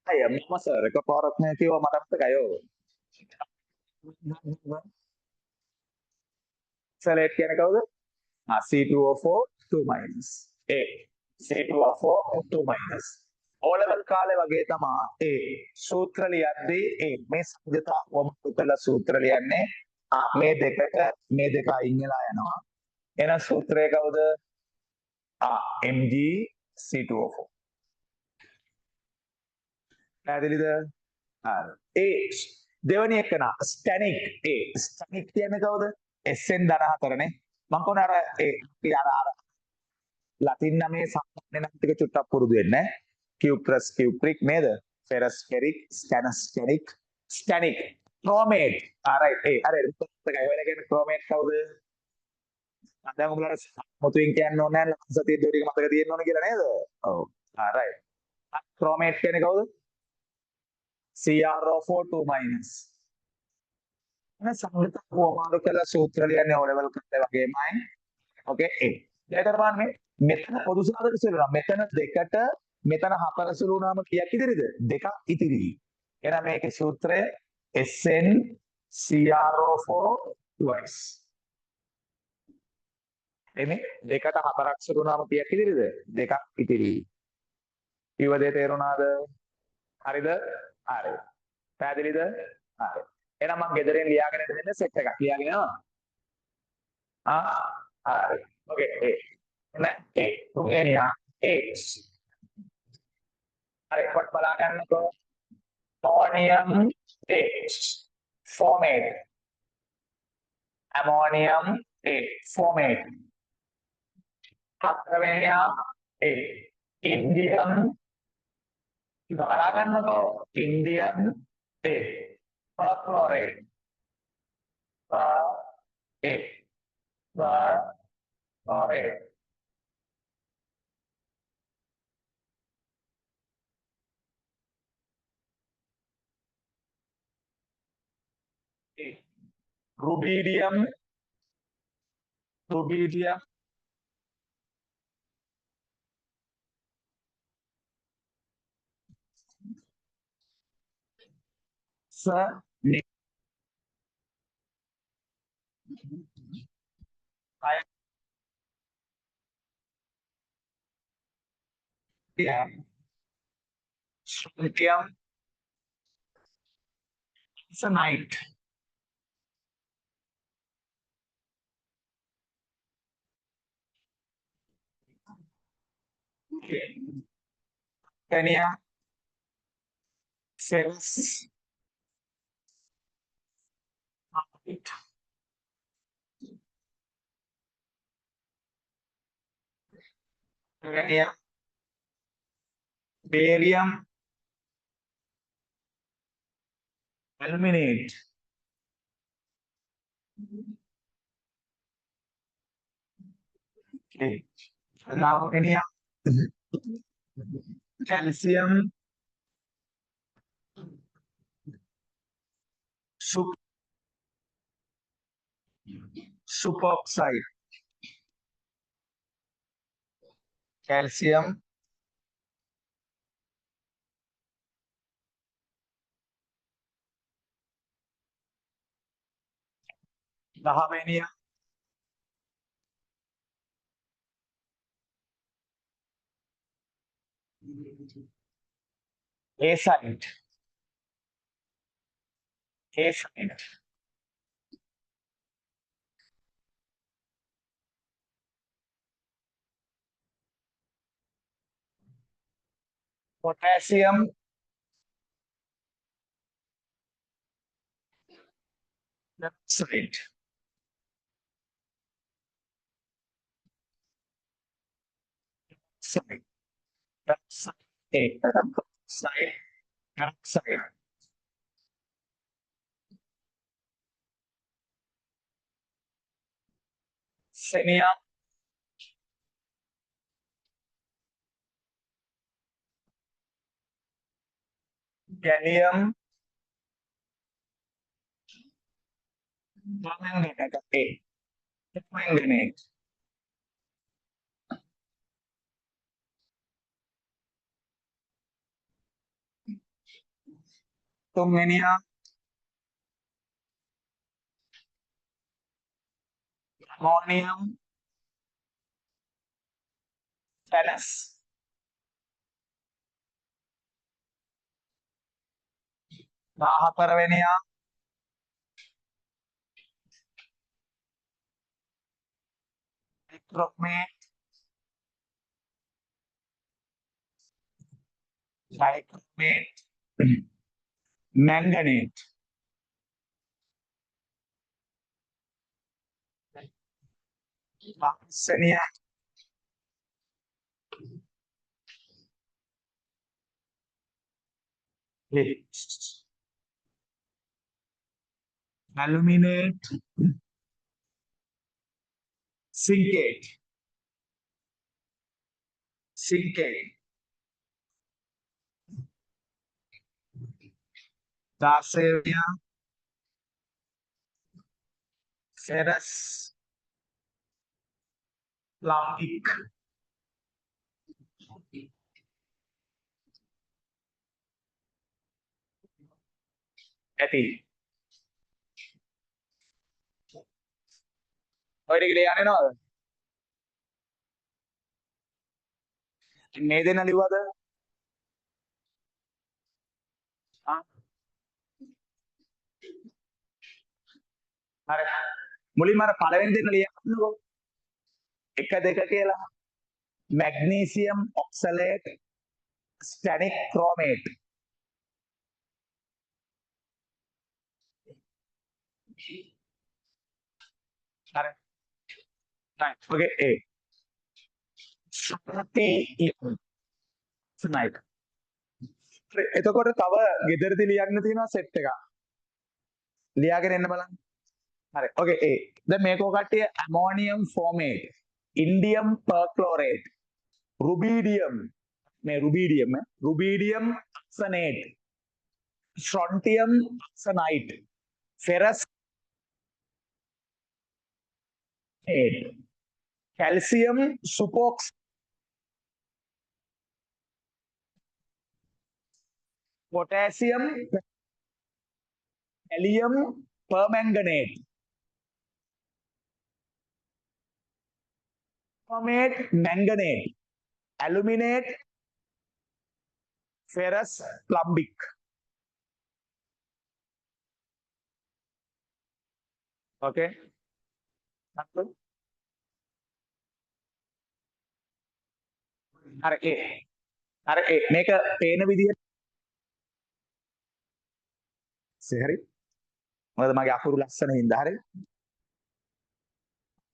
අය මම සර් එකපාරක් නෑ කියව මට මතකයි ඔව් ඔක්සලේට් කියන්නේ කවුද C2O4 2 minus A C2O4 2 minus O level කාලේ වගේ තමයි ඒ සූත්‍ර ලියද්දී ඒ මේ සංයතාවම පුතල සූත්‍ර ලියන්නේ මේ දෙක අයින් වෙලා යනවා. එහෙනම් සූත්‍රය කවුද? MgC2O4. පැහැදිලිද? හරි. දෙවැනි එක ස්ටැනික්. ස්ටැනික් කියන්නේ කවුද? SN ධන 4නේ. මම කොහොන අර අර ලතින් නමේ සම්පූර්ණ නම් ටික චුට්ටක් පුරුදු වෙන්න. කියුප්‍රස් කියුප්‍රික් නේද? Ferrous ferric, stannous stannic, stannic, chromate. Alright. අර එකයි වෙනගෙන ක්‍රෝමේට් කවුද? දැන් උඹලට මුතුන් කියන්න ඕනේ නැහැ ලක්ෂ 32 ටික මතක තියෙන්න ඕනේ කියලා නේද? ඔව්. ආරයිට්. ක්‍රෝමේට් කියන්නේ කවුද? CrO4 2-. එන සංගත කොමාරු කියලා සූත්‍ර ලියන්නේ O level කරේ වගේමයි. ඕකේ. ඒකට බලන්න මෙතන පොදු සාධක සුළුනා. මෙතන දෙකට මෙතන හතර සුළු වුණාම කීයක් ඉතිරිද? දෙකක් ඉතිරි. එහෙනම් මේකේ සූත්‍රය SnCrO4 twice. එනේ දෙකට හතරක් සුළු වුණාම කීයක් ඉතිරිද? දෙකක් ඉතිරි. ඊව දෙය තේරුණාද? හරිද? හරි. පැහැදිලිද? හරි. එහෙනම් මම ගෙදරින් ලියාගෙන දෙන්න සෙට් එකක්. ලියාගෙන යනවා. හරි. ඕකේ. තුන්වෙනියා H. හරි කොට බලා ගන්නකෝ. ammonium H formate. ammonium H formate. හතරවෙනියා A. indium බලා ගන්නකෝ. indium A perchlorate. perchlorate. rubidium strontium night. Titanium, ferrous, uranium, barium, aluminate. Okay. Now any calcium, superoxide, calcium, dahavenia, acite, potassium, oxide, oxide, selenium, gallium, permanganate. Permanganate. Tumenia, ammonium, ferrous, dahaparavenia, dichromate, dichromate, manganate, arsenic, aluminate, silicate, silicate, Darsavia, ferrous, plumbic, ඇති. ඔය ටික ලියන්න නේද? මේ දෙන්න ලිව්වද? ආ හරි. මුලින්ම අර පළවෙනි දෙන්න ලියන්නකෝ. 1 2 කියලා. magnesium oxalate, stannic chromate. හරි. right. okay A. tonight. එතකොට තව ගෙදරදී ලියන්න තියෙනවා සෙට් එකක්. ලියාගෙන එන්න බලන්න. හරි. okay A. දැන් මේකෝ කට්ටිය ammonium formate, indium perchlorate, rubidium මේ rubidium arsenate, strontium arsenite, ferrous calcium superoxide, potassium, gallium permanganate, chromate, manganate, aluminate, ferrous plumbic. okay හරි මේක පේන විදිහට හරි මොකද මගේ අකුරු ලස්සන හින්දා හරි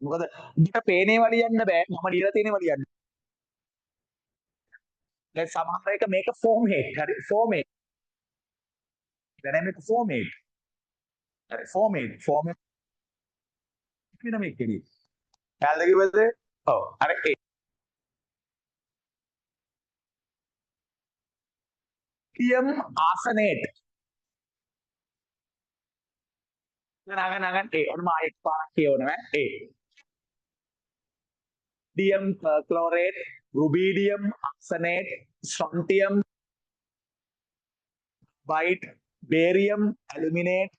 මොකද මේක පේනේවා ලියන්න බෑ මම ලියලා තියෙනවා ලියන්න දැන් සමහර එක මේක formate හරි formate දැන් මේක formate හරි formate වෙන මේක කෙරි යාළුවා කිව්වද ඔව් හරි arsenate නගන් ඔන්න මායෙක් පාරක් කියවනවා indium perchlorate, rubidium arsenate, strontium bite, barium aluminate,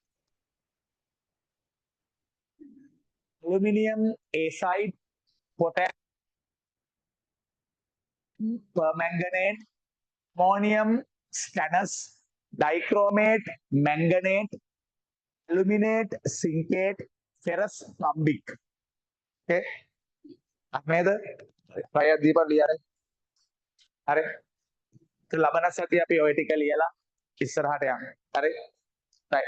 aluminium acide, potassium permanganate, ammonium stannous, dichromate, manganate, aluminate, silicate, ferrous plumbic. Okay. නේද? ප්‍රය දීපන් ලියන්නේ. හරි. ලබන සතිය අපි ඔය ටික ලියලා ඉස්සරහට යමු. හරි.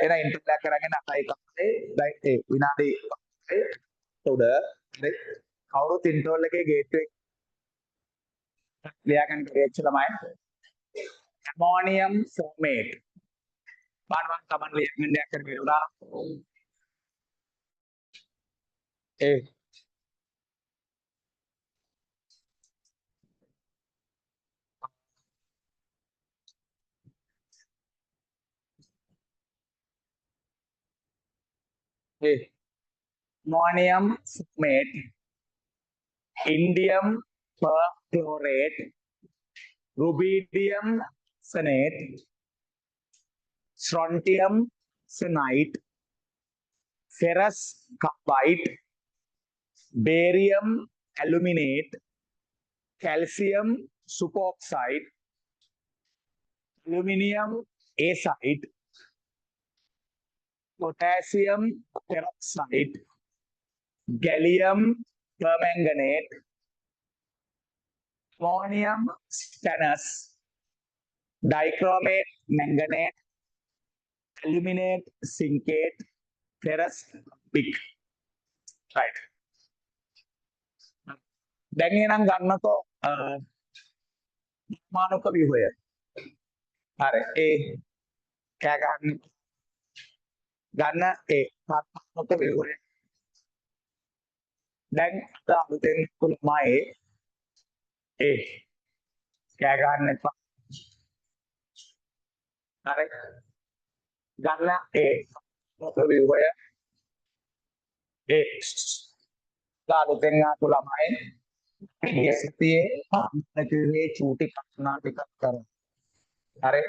එන ඉන්ටර්ලැක් කරගෙන අතයි කපේ දැන් ඒ විනාඩි 5 උඩ හරි. කවුරුත් ඉන්ටර්වල් එකේ ගේට්වේ ලියාගන්න ක්‍රියේච් ළමයි. ammonium formate. බලන්න තමන් ලියන්න දෙයක් කරගෙන උනා. ammonium formate, indium perchlorate, rubidium arsenate, strontium arsenite, ferrous carbide, barium aluminate, calcium superoxide, aluminium acide, potassium peroxide, gallium permanganate, ammonium stannous, dichromate manganate, aluminate zincate, ferrous bic. Right. දැන් එහෙනම් ගන්නකො මානක ව්‍යුහය. හරි. ඒ කෑ ගන්න මානක ව්‍යුහය. දැන් අලුතෙන් කුළුමයි කෑ ගන්න එපා. හරි. ගන්න මානක ව්‍යුහය. අලුතෙන් ආපු ළමයි ඉතියේ පාන්නකේ චූටි කන්නා ටිකක් කරමු. හරි.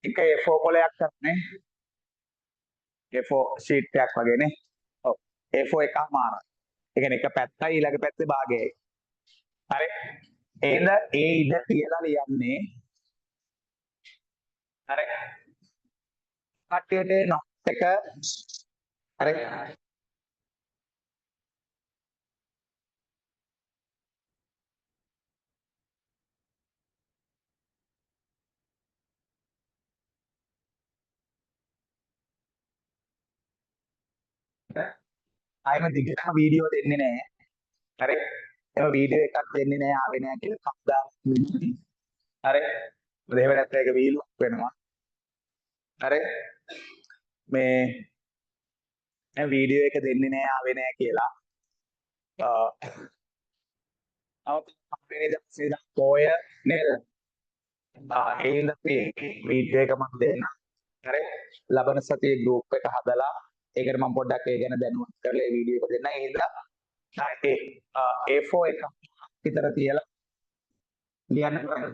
එක A4 කොලයක් කරන්නේ. A4 sheet එකක් වගේනේ. ඔව්. A4 එකමාර. ඒ කියන්නේ එක පැත්තයි ඊළඟ පැත්තේ භාගයයි. හරි. එහෙනම් ඒ ඉඳ කියලා ලියන්නේ. හරි. කට්ටියට නොට් එක හරි. ආයෙම දිගටම වීඩියෝ දෙන්නේ නැහැ. හරි. ඒ වීඩියෝ එකක් දෙන්නේ නැහැ ආවේ නැහැ කියලා කවදාවත් හරි. මොකද එහෙම නැත්නම් ඒක වීලුවක් වෙනවා. හරි. මේ වීඩියෝ එක දෙන්නේ නැහැ ආවේ නැහැ කියලා. කම්පැනි දවසේ පොය නේද? ඒ ඉඳපේ වීඩියෝ එක මම දෙන්න. හරි. ලබන සතියේ ගෲප් එක හදලා ඒකට මම පොඩ්ඩක් ඒ ගැන දැනුවත් කරලා ඒ වීඩියෝ එක දෙන්න. ඒ හින්දා A4 එක විතර තියලා ලියන්න කරන්න.